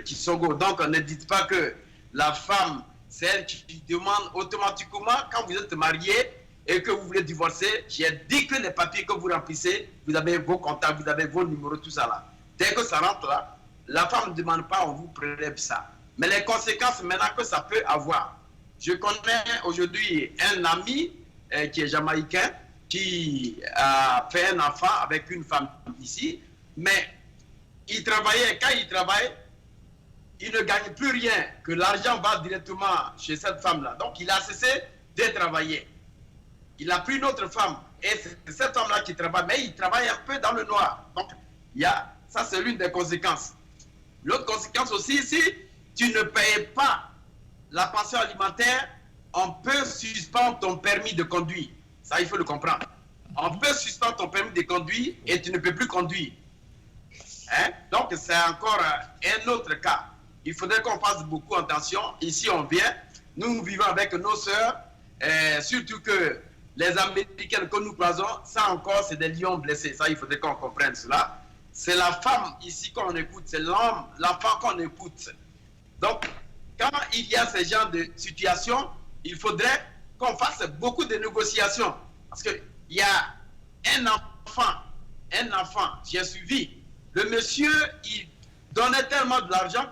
Kisongo. Donc, ne dites pas que la femme, c'est elle qui demande automatiquement, quand vous êtes marié et que vous voulez divorcer, j'ai dit que les papiers que vous remplissez, vous avez vos contacts, vous avez vos numéros, tout ça là. Dès que ça rentre là, la femme ne demande pas, on vous prélève ça. Mais les conséquences maintenant que ça peut avoir. Je connais aujourd'hui un ami qui est jamaïcain, qui a fait un enfant avec une femme ici, mais il travaillait, quand il travaille, il ne gagne plus rien, que l'argent va directement chez cette femme-là. Donc il a cessé de travailler. Il a pris une autre femme, et c'est cette femme-là qui travaille, mais il travaille un peu dans le noir. Donc ça c'est l'une des conséquences. L'autre conséquence aussi, si tu ne payes pas la pension alimentaire, on peut suspendre ton permis de conduire. Ça, il faut le comprendre. On peut suspendre ton permis de conduire et tu ne peux plus conduire. Donc, c'est encore un autre cas. Il faudrait qu'on fasse beaucoup attention. Ici, on vient. Nous vivons avec nos sœurs. Surtout que les Américaines que nous croisons, ça encore, c'est des lions blessés. Ça, il faudrait qu'on comprenne cela. C'est la femme ici qu'on écoute. C'est l'homme, l'enfant qu'on écoute. Donc, quand il y a ce genre de situation, il faudrait qu'on fasse beaucoup de négociations. Parce qu'il y a un enfant, j'ai suivi. Le monsieur, il donnait tellement de l'argent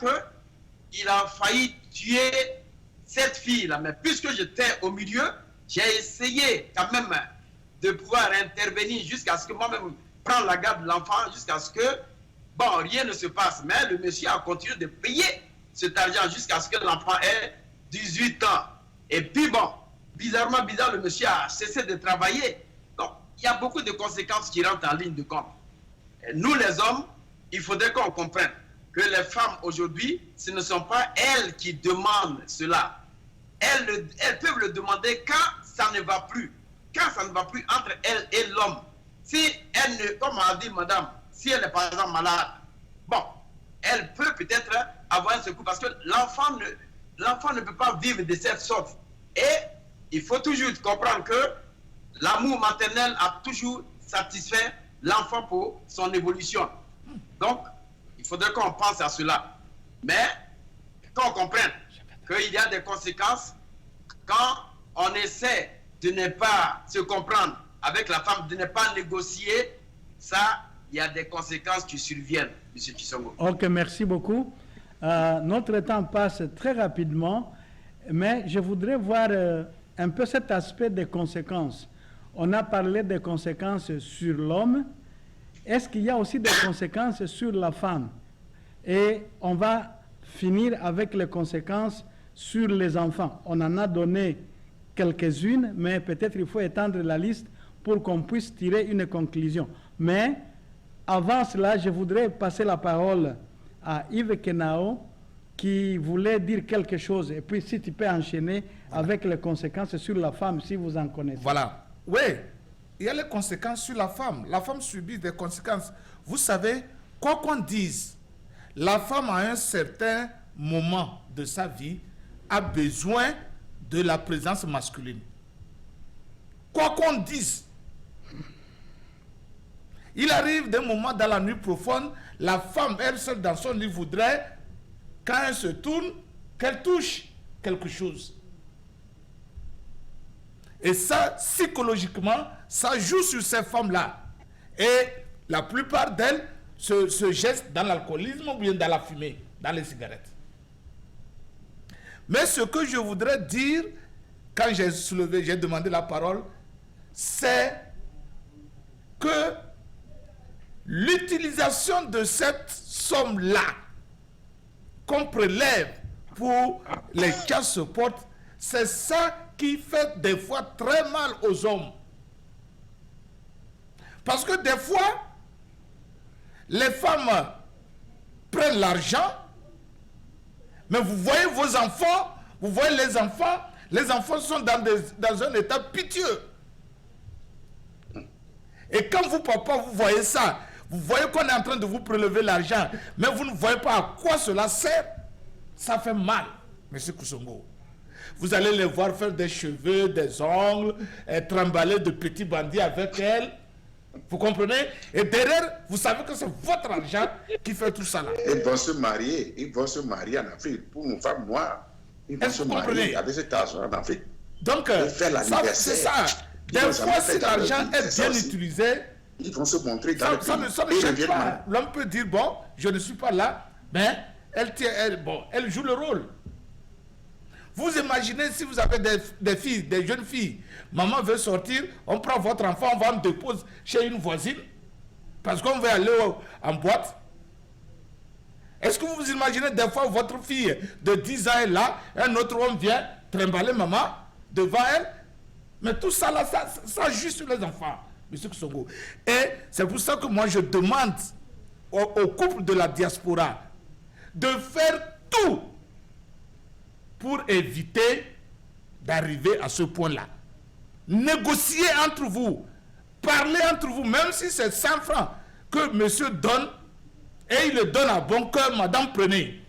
qu'il a failli tuer cette fille-là. Mais puisque j'étais au milieu, j'ai essayé quand même de pouvoir intervenir jusqu'à ce que moi-même prenne la garde de l'enfant, jusqu'à ce que, bon, rien ne se passe. Mais le monsieur a continué de payer cet argent jusqu'à ce que l'enfant ait 18 ans. Et puis bon, bizarre, le monsieur a cessé de travailler. Donc, il y a beaucoup de conséquences qui rentrent en ligne de compte. Et nous, les hommes, il faudrait qu'on comprenne que les femmes aujourd'hui, ce ne sont pas elles qui demandent cela. Elles peuvent le demander quand ça ne va plus. Quand ça ne va plus entre elles et l'homme. Si elle ne, comme a dit madame, si elle est par exemple malade, bon, elle peut peut-être avoir un secours parce que l'enfant ne peut pas vivre de cette sorte. Et il faut toujours comprendre que l'amour maternel a toujours satisfait l'enfant pour son évolution. Donc, il faudrait qu'on pense à cela. Mais, qu'on comprenne qu'il y a des conséquences quand on essaie de ne pas se comprendre avec la femme, de ne pas négocier, ça, il y a des conséquences qui surviennent, M. Kisongo. Ok, merci beaucoup. Notre temps passe très rapidement, mais je voudrais voir un peu cet aspect des conséquences. On a parlé des conséquences sur l'homme. Est-ce qu'il y a aussi des conséquences sur la femme? Et on va finir avec les conséquences sur les enfants. On en a donné quelques-unes, mais peut-être il faut étendre la liste pour qu'on puisse tirer une conclusion. Mais avant cela, je voudrais passer la parole à Yves Kenao, qui voulait dire quelque chose. Et puis, si tu peux enchaîner avec les conséquences sur la femme, si vous en connaissez. Voilà. Oui, il y a les conséquences sur la femme. La femme subit des conséquences. Vous savez, quoi qu'on dise, la femme à un certain moment de sa vie a besoin de la présence masculine. Quoi qu'on dise, il arrive des moments dans la nuit profonde, la femme, elle seule dans son lit, voudrait, quand elle se tourne, qu'elle touche quelque chose. Et ça, psychologiquement, ça joue sur ces femmes-là. Et la plupart d'elles se jettent dans l'alcoolisme ou bien dans la fumée, dans les cigarettes. Mais ce que je voudrais dire, quand j'ai demandé la parole, c'est que l'utilisation de cette somme-là qu'on prélève pour les child-support, c'est ça qui fait des fois très mal aux hommes. Parce que des fois, les femmes prennent l'argent, mais vous voyez vos enfants, vous voyez les enfants sont dans un état pitié. Et quand vous, papa, vous voyez ça, vous voyez qu'on est en train de vous prélever l'argent, mais vous ne voyez pas à quoi cela sert, ça fait mal, M. Kousongo. Vous allez les voir faire des cheveux, des ongles, trimballer de petits bandits avec elle. Vous comprenez? Et derrière, vous savez que c'est votre argent qui fait tout ça là. Ils vont se marier en Afrique pour une femme noire. Ils vont se marier avec cet argent en Afrique. Donc, c'est ça. Des fois, si l'argent est bien utilisé, ils vont se montrer dans ça ne change pas. L'homme peut dire, bon, je ne suis pas là, mais elle joue le rôle. Vous imaginez si vous avez des filles, des jeunes filles, maman veut sortir, on prend votre enfant, on va le déposer chez une voisine, parce qu'on veut aller en boîte. Est-ce que vous vous imaginez des fois votre fille de 10 ans est là, un autre homme vient trimballer maman devant elle? Mais tout ça là, ça joue sur les enfants, M. Kousongo. Et c'est pour ça que moi je demande au couple de la diaspora de faire tout pour éviter d'arriver à ce point-là. Négociez entre vous, parlez entre vous, même si c'est 100 francs que monsieur donne, et il le donne à bon cœur, madame, prenez.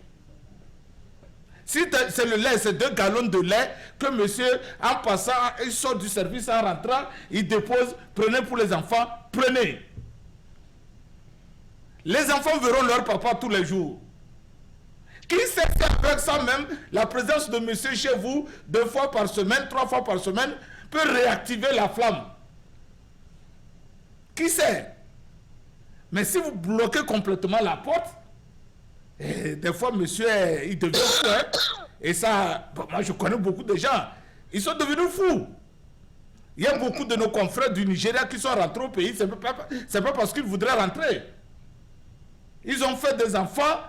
Si c'est le lait, c'est 2 gallons de lait que monsieur, en passant, il sort du service, en rentrant, il dépose, prenez pour les enfants, prenez. Les enfants verront leur papa tous les jours. Qui sait si avec ça même, la présence de monsieur chez vous, 2 fois par semaine, 3 fois par semaine, peut réactiver la flamme? Qui sait? Mais si vous bloquez complètement la porte, des fois monsieur, il devient fou. Hein? Et ça, moi je connais beaucoup de gens, ils sont devenus fous. Il y a beaucoup de nos confrères du Nigeria qui sont rentrés au pays, c'est pas parce qu'ils voudraient rentrer. Ils ont fait des enfants.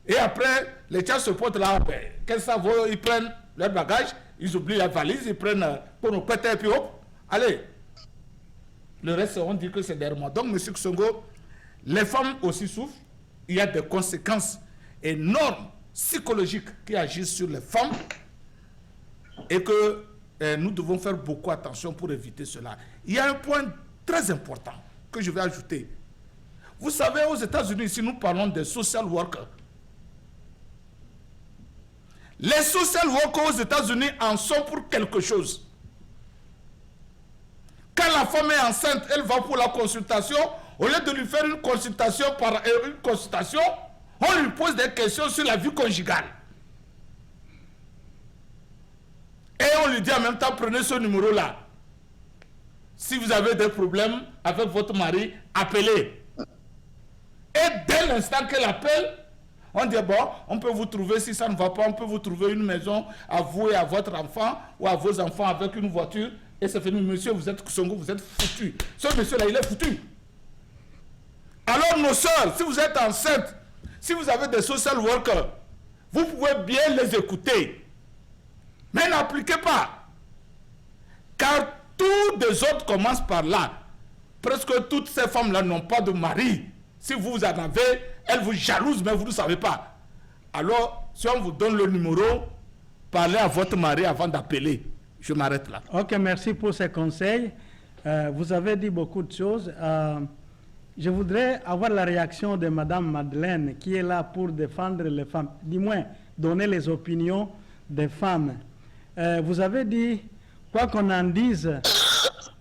Et après, les child support là, qu'est-ce que ça vaut? Ils prennent leur bagage, ils oublient la valise, ils prennent pour nous péter et puis hop, allez. Le reste, on dit que c'est derrière moi. Donc, M. Kousongo, les femmes aussi souffrent. Il y a des conséquences énormes, psychologiques, qui agissent sur les femmes. Et que nous devons faire beaucoup attention pour éviter cela. Il y a un point très important que je vais ajouter. Vous savez, aux États-Unis, ici, nous parlons des social workers. Les social workers aux États-Unis en sont pour quelque chose. Quand la femme est enceinte, elle va pour la consultation. Au lieu de lui faire une consultation, on lui pose des questions sur la vie conjugale. Et on lui dit en même temps, prenez ce numéro-là. Si vous avez des problèmes avec votre mari, appelez. Et dès l'instant qu'elle appelle, on dit, bon, on peut vous trouver, si ça ne va pas, on peut vous trouver une maison à vous et à votre enfant, ou à vos enfants avec une voiture, et c'est fini, monsieur, vous êtes Kousongo, vous êtes foutu. Ce monsieur-là, il est foutu. Alors, nos soeurs, si vous êtes enceintes, si vous avez des social workers, vous pouvez bien les écouter. Mais n'appliquez pas. Car tous les autres commencent par là. Presque toutes ces femmes-là n'ont pas de mari. Si vous en avez, elles vous jalousent, mais vous ne savez pas. Alors, si on vous donne le numéro, parlez à votre mari avant d'appeler. Je m'arrête là. Ok, merci pour ces conseils. Vous avez dit beaucoup de choses. Je voudrais avoir la réaction de Madame Madeleine, qui est là pour défendre les femmes, du moins donner les opinions des femmes. Vous avez dit, quoi qu'on en dise,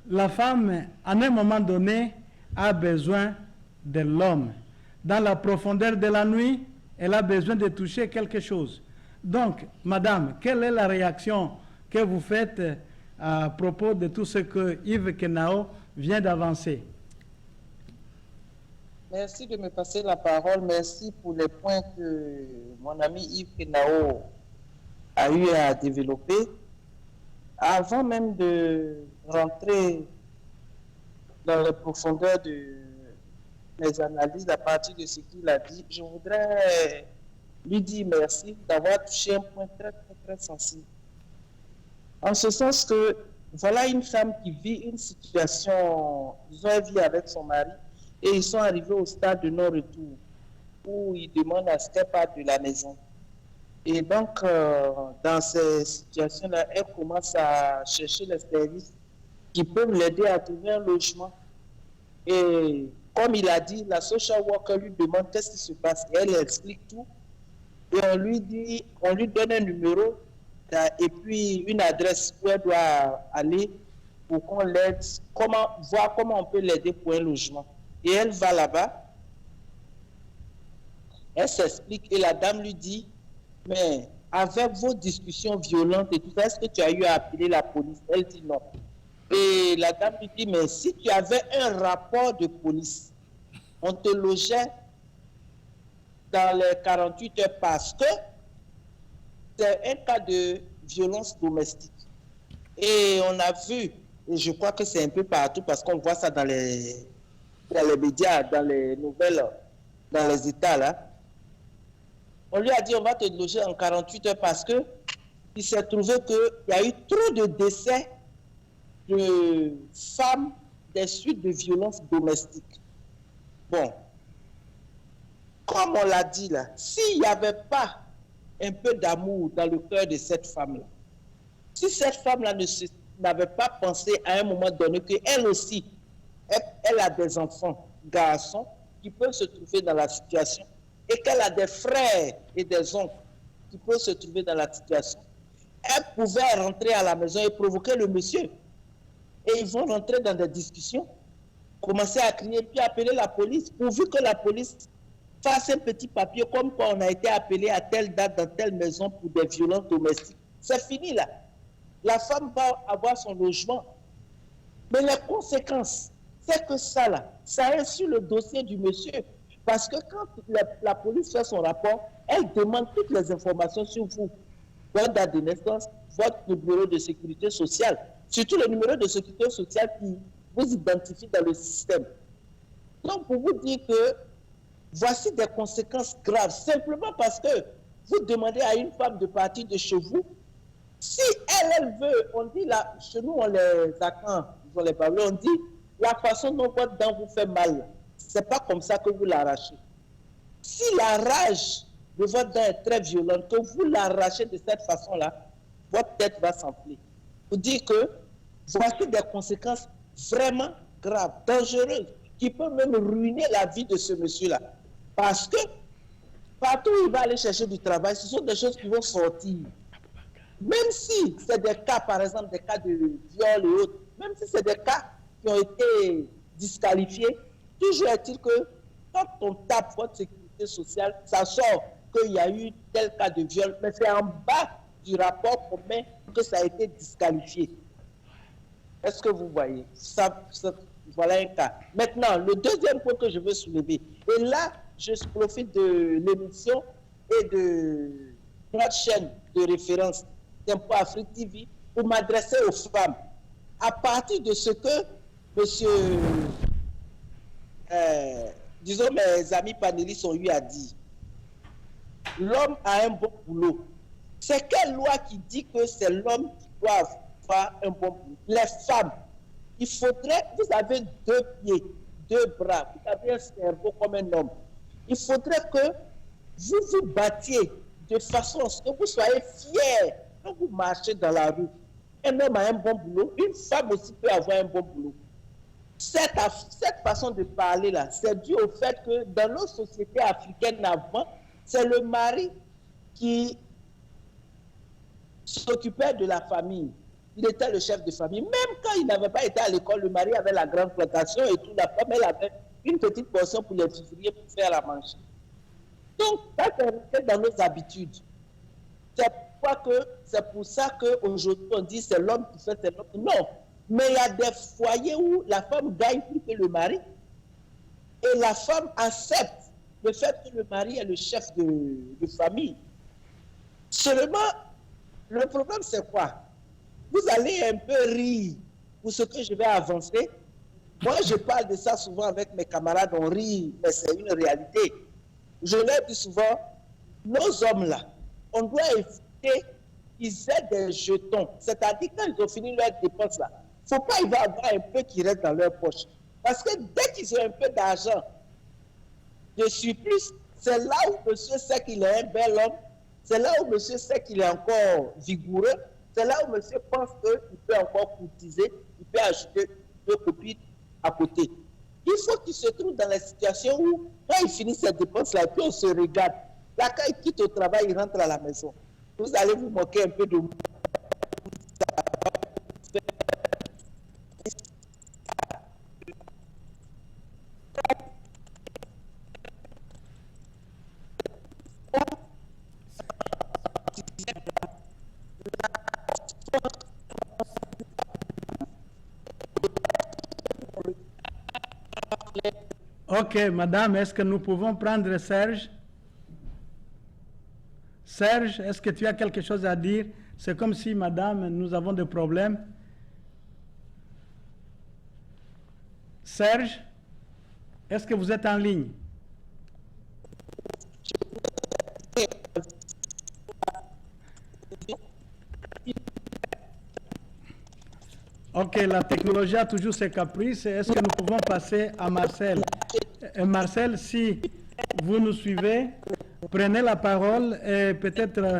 la femme, à un moment donné, a besoin de l'homme. Dans la profondeur de la nuit, elle a besoin de toucher quelque chose. Donc, Madame, quelle est la réaction que vous faites à propos de tout ce que Yves Kenao vient d'avancer? Merci de me passer la parole. Merci pour les points que mon ami Yves Kenao a eu à développer. Avant même de rentrer dans les profondeurs de mes analyses à partir de ce qu'il a dit, je voudrais lui dire merci d'avoir touché un point très, très, très sensible. En ce sens que voilà une femme qui vit une situation, disons, elle vit avec son mari et ils sont arrivés au stade de non-retour où il demande à ce qu'elle parte de la maison. Et donc, dans ces situations-là, elle commence à chercher les services qui peuvent l'aider à trouver un logement. Et comme il a dit, la social worker lui demande qu'est-ce qui se passe. Et elle explique tout. Et on lui donne un numéro et puis une adresse où elle doit aller pour qu'on l'aide, voir comment on peut l'aider pour un logement. Et elle va là-bas. Elle s'explique et la dame lui dit, mais avec vos discussions violentes et tout ça, est-ce que tu as eu à appeler la police? Elle dit non. Et la dame lui dit, mais si tu avais un rapport de police, on te logeait dans les 48 heures parce que c'est un cas de violence domestique. Et on a vu, et je crois que c'est un peu partout parce qu'on voit ça dans les médias, dans les nouvelles, dans les États là. On lui a dit, on va te loger en 48 heures parce que il s'est trouvé qu'il y a eu trop de décès de femmes des suites de violences domestiques. Bon, comme on l'a dit là, s'il n'y avait pas un peu d'amour dans le cœur de cette femme-là, si cette femme-là n'avait pas pensé à un moment donné qu'elle aussi, elle a des enfants, garçons, qui peuvent se trouver dans la situation, et qu'elle a des frères et des oncles qui peuvent se trouver dans la situation, elle pouvait rentrer à la maison et provoquer le monsieur. Et ils vont rentrer dans des discussions, commencer à crier, puis appeler la police, pourvu que la police fasse un petit papier comme quoi on a été appelé à telle date dans telle maison pour des violences domestiques. C'est fini là. La femme va avoir son logement. Mais les conséquences, c'est que ça là, ça est sur le dossier du monsieur. Parce que quand la police fait son rapport, elle demande toutes les informations sur vous. Votre date de naissance, votre numéro de sécurité sociale, surtout le numéro de sécurité sociale qui vous identifie dans le système. Donc, pour vous dire que voici des conséquences graves, simplement parce que vous demandez à une femme de partir de chez vous, si elle veut, on dit là, chez nous on les attend, on les parle, on dit la façon dont votre dent vous fait mal, c'est pas comme ça que vous l'arrachez. Si la rage de votre dent est très violente, que vous l'arrachez de cette façon-là, votre tête va s'enfler. Pour dire que voici des conséquences vraiment graves, dangereuses, qui peuvent même ruiner la vie de ce monsieur-là. Parce que partout où il va aller chercher du travail, ce sont des choses qui vont sortir. Même si c'est des cas, par exemple, des cas de viol et autres, même si c'est des cas qui ont été disqualifiés, toujours est-il que quand on tape votre sécurité sociale, ça sort qu'il y a eu tel cas de viol, mais c'est en bas du rapport qu'on met que ça a été disqualifié. Est-ce que vous voyez voilà un cas. Maintenant, le deuxième point que je veux soulever, et là, je profite de l'émission et de notre chaîne de référence Tempo Afrique TV pour m'adresser aux femmes. À partir de ce que monsieur, disons mes amis panélistes ont eu à dire, l'homme a un bon boulot. C'est quelle loi qui dit que c'est l'homme qui doit avoir un bon boulot? Les femmes, il faudrait, vous avez 2 pieds, 2 bras, vous avez un cerveau comme un homme. Il faudrait que vous vous battiez de façon à ce que vous soyez fiers quand vous marchez dans la rue. Un homme a un bon boulot, une femme aussi peut avoir un bon boulot. Cette façon de parler-là, c'est dû au fait que dans nos sociétés africaines avant, c'est le mari qui s'occupait de la famille. Il était le chef de famille. Même quand il n'avait pas été à l'école, le mari avait la grande plantation et tout. La femme, elle avait une petite portion pour les ouvriers pour faire la manger. Donc, ça, c'est resté dans nos habitudes. C'est pour ça qu'aujourd'hui, on dit c'est l'homme qui fait, c'est l'homme. Non. Mais il y a des foyers où la femme gagne plus que le mari. Et la femme accepte le fait que le mari est le chef de famille. Seulement, le problème, c'est quoi? Vous allez un peu rire pour ce que je vais avancer. Moi, je parle de ça souvent avec mes camarades, on rit, mais c'est une réalité. Je leur dis souvent, nos hommes-là, on doit éviter qu'ils aient des jetons. C'est-à-dire, quand ils ont fini leur dépense là, il ne faut pas y avoir un peu qui reste dans leur poche. Parce que dès qu'ils ont un peu d'argent de surplus, c'est là où monsieur sait qu'il est un bel homme, c'est là où monsieur sait qu'il est encore vigoureux, c'est là où monsieur pense qu'il peut encore courtiser, il peut ajouter deux copines à côté. Il faut qu'il se trouve dans la situation où, quand il finit ses dépenses-là, puis on se regarde. Là, quand il quitte au travail, il rentre à la maison. Vous allez vous moquer un peu de moi. Ok, madame, est-ce que nous pouvons prendre Serge? Serge, est-ce que tu as quelque chose à dire? C'est comme si, madame, nous avons des problèmes. Serge, est-ce que vous êtes en ligne? Ok, la technologie a toujours ses caprices. Est-ce que nous pouvons passer à Marcel? Marcel, si vous nous suivez, prenez la parole et peut-être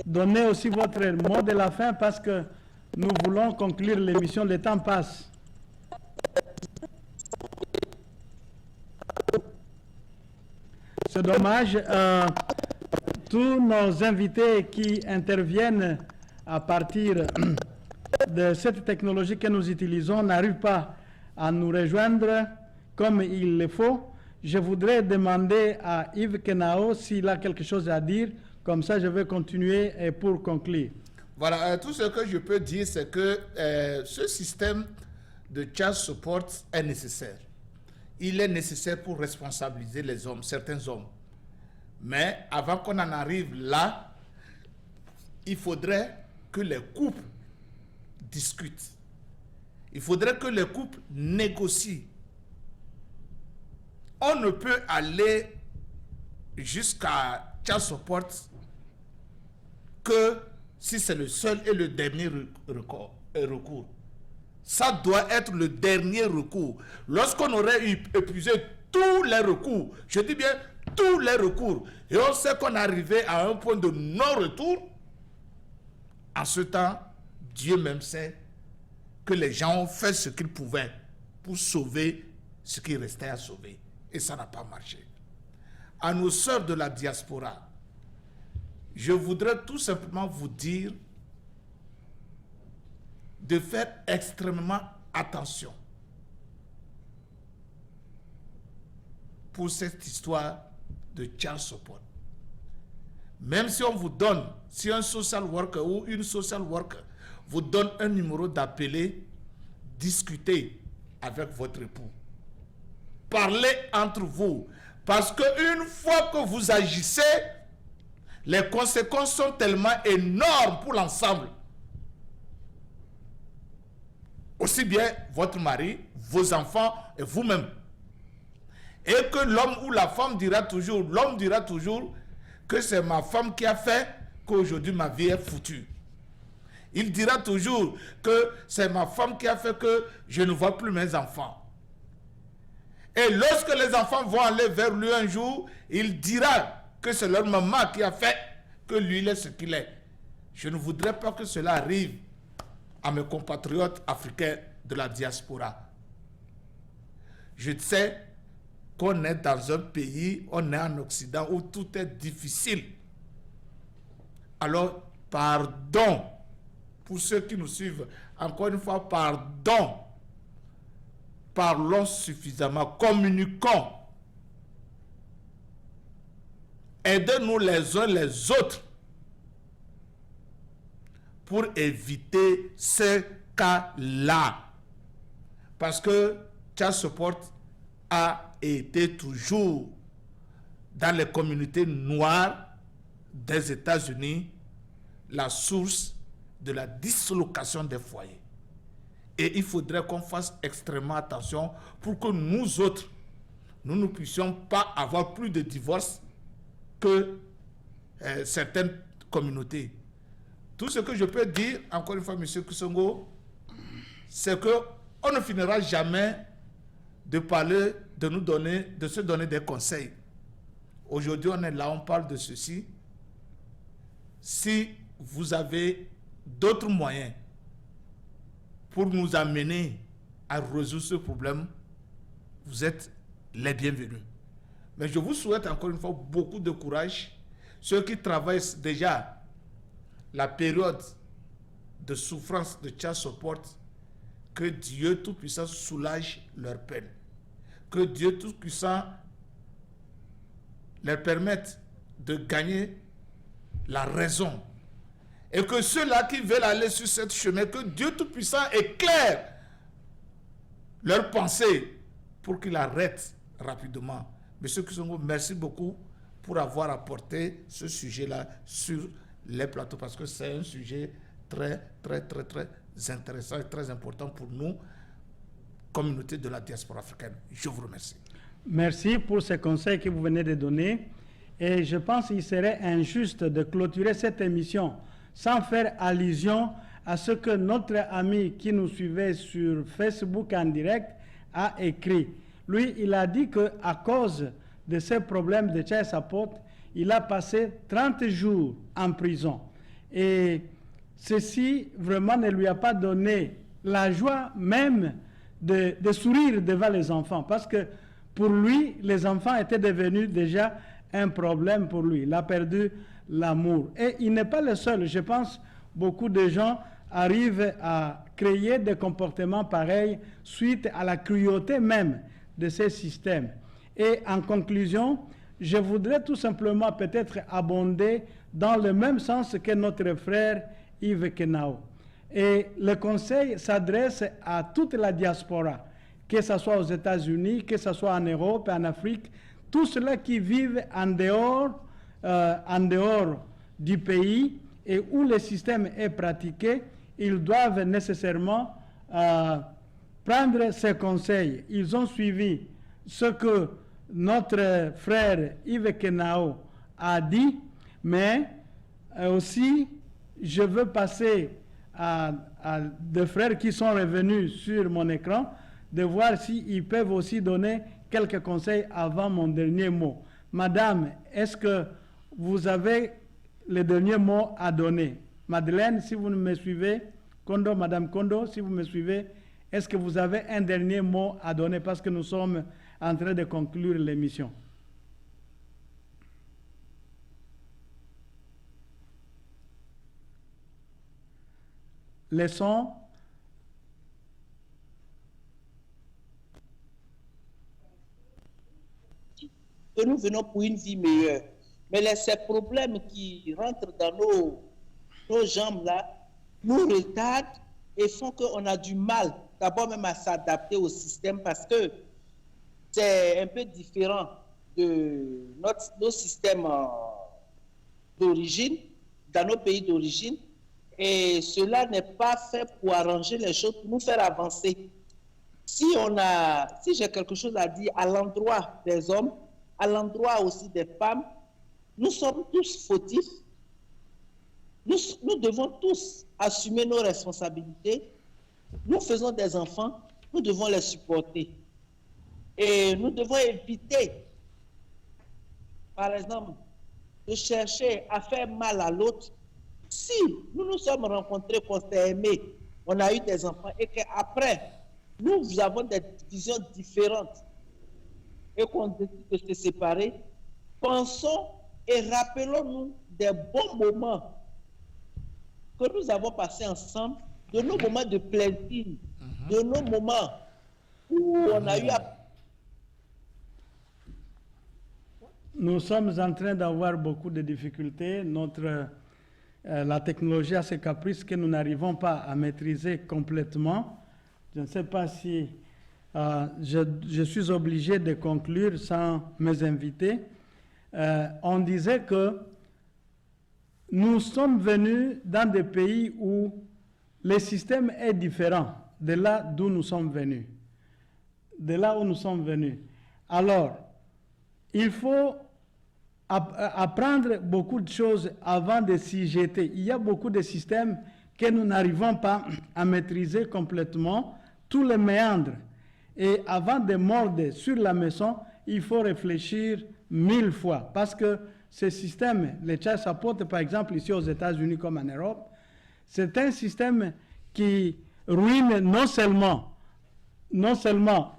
donnez aussi votre mot de la fin parce que nous voulons conclure l'émission. Le temps passe. C'est dommage. Tous nos invités qui interviennent à partir de cette technologie que nous utilisons n'arrivent pas à nous rejoindre comme il le faut. Je voudrais demander à Yves Kenao s'il a quelque chose à dire. Comme ça, je vais continuer pour conclure. Voilà, tout ce que je peux dire, c'est que ce système de child support est nécessaire. Il est nécessaire pour responsabiliser les hommes, certains hommes. Mais avant qu'on en arrive là, il faudrait que les couples discutent. Il faudrait que les couples négocient. On ne peut aller jusqu'à child support que si c'est le seul et le dernier recours. Ça doit être le dernier recours. Lorsqu'on aurait épuisé tous les recours, je dis bien tous les recours, et on sait qu'on est arrivé à un point de non-retour, en ce temps, Dieu même sait que les gens ont fait ce qu'ils pouvaient pour sauver ce qui restait à sauver. Et ça n'a pas marché. À nos sœurs de la diaspora, je voudrais tout simplement vous dire de faire extrêmement attention pour cette histoire de child support. Même si on vous donne, si un social worker ou une social worker vous donne un numéro d'appelé, discutez avec votre époux. Parlez entre vous. Parce qu'une fois que vous agissez, les conséquences sont tellement énormes pour l'ensemble. Aussi bien votre mari, vos enfants et vous-même. Et que l'homme ou la femme dira toujours, l'homme dira toujours que c'est ma femme qui a fait qu'aujourd'hui ma vie est foutue. Il dira toujours que c'est ma femme qui a fait que je ne vois plus mes enfants. Et lorsque les enfants vont aller vers lui un jour, il dira que c'est leur maman qui a fait que lui il est ce qu'il est. Je ne voudrais pas que cela arrive à mes compatriotes africains de la diaspora. Je sais qu'on est dans un pays, on est en Occident où tout est difficile. Alors, pardon pour ceux qui nous suivent. Encore une fois, pardon. Parlons suffisamment, communiquons. Aidez-nous les uns les autres pour éviter ce cas-là. Parce que Child Support a été toujours dans les communautés noires des États-Unis la source de la dislocation des foyers. Et il faudrait qu'on fasse extrêmement attention pour que nous autres, nous ne puissions pas avoir plus de divorces que certaines communautés. Tout ce que je peux dire, encore une fois, M. Kusongo, c'est qu'on ne finira jamais de parler, de se donner des conseils. Aujourd'hui, on est là, on parle de ceci. Si vous avez d'autres moyens pour nous amener à résoudre ce problème, vous êtes les bienvenus. Mais je vous souhaite encore une fois beaucoup de courage. Ceux qui traversent déjà la période de souffrance de Child Support, que Dieu Tout-Puissant soulage leur peine. Que Dieu Tout-Puissant leur permette de gagner la raison. Et que ceux-là qui veulent aller sur ce chemin, que Dieu Tout-Puissant éclaire leurs pensées pour qu'ils arrêtent rapidement. Monsieur Kusongo, merci beaucoup pour avoir apporté ce sujet-là sur les plateaux, parce que c'est un sujet très intéressant et très important pour nous, communauté de la diaspora africaine. Je vous remercie. Merci pour ces conseils que vous venez de donner. Et je pense qu'il serait injuste de clôturer cette émission sans faire allusion à ce que notre ami qui nous suivait sur Facebook en direct a écrit. Lui, il a dit qu'à cause de ces problèmes de Child Support, il a passé 30 jours en prison. Et ceci, vraiment, ne lui a pas donné la joie même de sourire devant les enfants. Parce que pour lui, les enfants étaient devenus déjà un problème pour lui. Il a perdu l'amour. Et il n'est pas le seul. Je pense beaucoup de gens arrivent à créer des comportements pareils suite à la cruauté même de ces systèmes. Et en conclusion, je voudrais tout simplement peut-être abonder dans le même sens que notre frère Yves Kenao. Et le conseil s'adresse à toute la diaspora, que ce soit aux États-Unis, que ce soit en Europe, en Afrique, tous ceux qui vivent en dehors du pays et où le système est pratiqué, ils doivent nécessairement prendre ces conseils. Ils ont suivi ce que notre frère Yves Kenao a dit, mais aussi je veux passer à deux frères qui sont revenus sur mon écran, de voir s'ils peuvent aussi donner quelques conseils avant mon dernier mot. Madame, est-ce que vous avez le dernier mot à donner? Madeleine, si vous me suivez, Kondo, Madame Kondo, si vous me suivez, est-ce que vous avez un dernier mot à donner parce que nous sommes en train de conclure l'émission? Leçon. Que nous venons pour une vie meilleure. Mais ces problèmes qui rentrent dans nos jambes là, nous retardent et font qu'on a du mal d'abord même à s'adapter au système parce que c'est un peu différent de nos systèmes d'origine, dans nos pays d'origine. Et cela n'est pas fait pour arranger les choses, pour nous faire avancer. Si j'ai quelque chose à dire à l'endroit des hommes, à l'endroit aussi des femmes, nous sommes tous fautifs. Nous devons tous assumer nos responsabilités. Nous faisons des enfants, nous devons les supporter. Et nous devons éviter, par exemple, de chercher à faire mal à l'autre. Si nous nous sommes rencontrés, qu'on s'est aimés, on a eu des enfants et qu'après, nous avons des visions différentes et qu'on décide de se séparer, pensons et rappelons-nous des bons moments que nous avons passés ensemble, de nos moments de plaisir, de nos moments où on a eu à... Nous sommes en train d'avoir beaucoup de difficultés. La technologie a ses caprices que nous n'arrivons pas à maîtriser complètement. Je ne sais pas si je suis obligé de conclure sans mes invités. On disait que nous sommes venus dans des pays où le système est différent de là d'où nous sommes venus. De là où nous sommes venus. Alors, il faut apprendre beaucoup de choses avant de s'y jeter. Il y a beaucoup de systèmes que nous n'arrivons pas à maîtriser complètement, tous les méandres. Et avant de mordre sur la maison, il faut réfléchir 1000 fois. Parce que ce système, le child support, par exemple, ici aux États-Unis comme en Europe, c'est un système qui ruine non seulement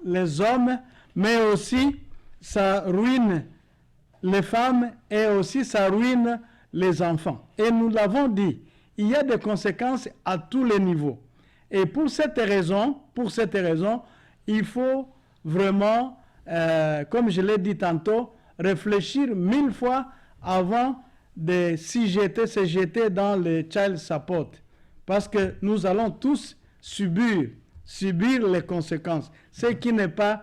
les hommes, mais aussi ça ruine les femmes et aussi ça ruine les enfants. Et nous l'avons dit, il y a des conséquences à tous les niveaux. Et pour cette raison, il faut vraiment, comme je l'ai dit tantôt, réfléchir 1000 fois avant de se jeter dans le child support. Parce que nous allons tous subir les conséquences, ce qui n'est pas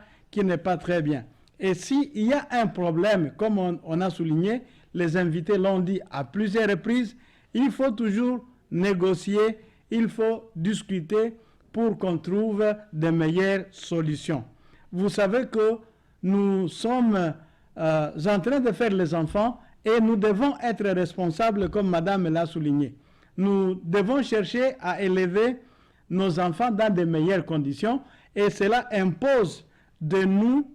très bien. Et s'il y a un problème, comme on a souligné, les invités l'ont dit à plusieurs reprises, il faut toujours négocier, il faut discuter pour qu'on trouve de meilleures solutions. Vous savez que nous sommes en train de faire les enfants et nous devons être responsables, comme Madame l'a souligné. Nous devons chercher à élever nos enfants dans de meilleures conditions et cela impose de nous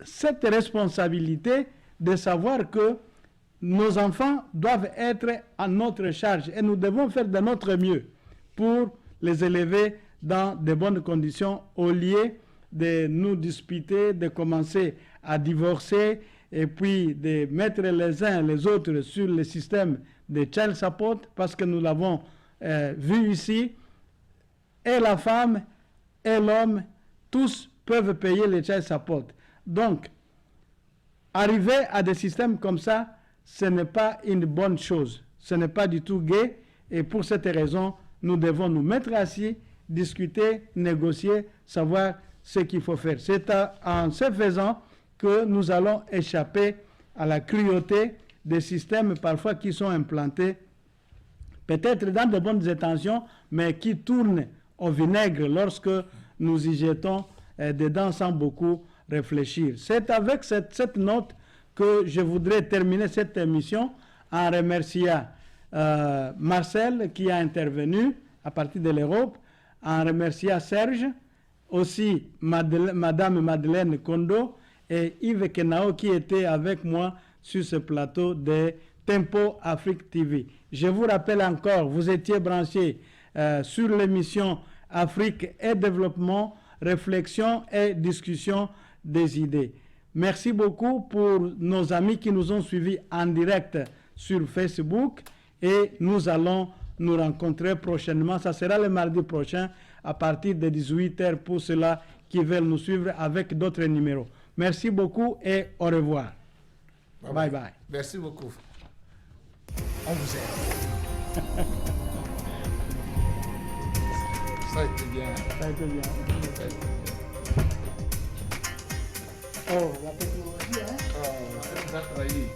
cette responsabilité de savoir que nos enfants doivent être à notre charge et nous devons faire de notre mieux pour les élever dans de bonnes conditions au lieu de nous disputer, de commencer à divorcer et puis de mettre les uns les autres sur le système de child support parce que nous l'avons vu ici, et la femme et l'homme, tous peuvent payer le child support. Donc, arriver à des systèmes comme ça, ce n'est pas une bonne chose. Ce n'est pas du tout gai. Et pour cette raison, nous devons nous mettre assis, discuter, négocier, savoir ce qu'il faut faire. C'est en ce faisant que nous allons échapper à la cruauté des systèmes parfois qui sont implantés, peut-être dans de bonnes intentions, mais qui tournent au vinaigre lorsque nous y jetons dedans sans beaucoup réfléchir. C'est avec cette note que je voudrais terminer cette émission en remerciant Marcel qui a intervenu à partir de l'Europe, en remerciant Serge, aussi Madame Madeleine Kondo et Yves Kenao qui étaient avec moi sur ce plateau de Tempo Afrique TV. Je vous rappelle encore, vous étiez branchés sur l'émission Afrique et Développement, réflexion et discussion des idées. Merci beaucoup pour nos amis qui nous ont suivis en direct sur Facebook et nous allons nous rencontrer prochainement. Ça sera le mardi prochain à partir de 18h pour ceux-là qui veulent nous suivre avec d'autres numéros. Merci beaucoup et au revoir. Bye bye. Merci beaucoup. On vous aime. Ça a été bien. Ça a été bien. Oh, la technologie, hein? On a travaillé.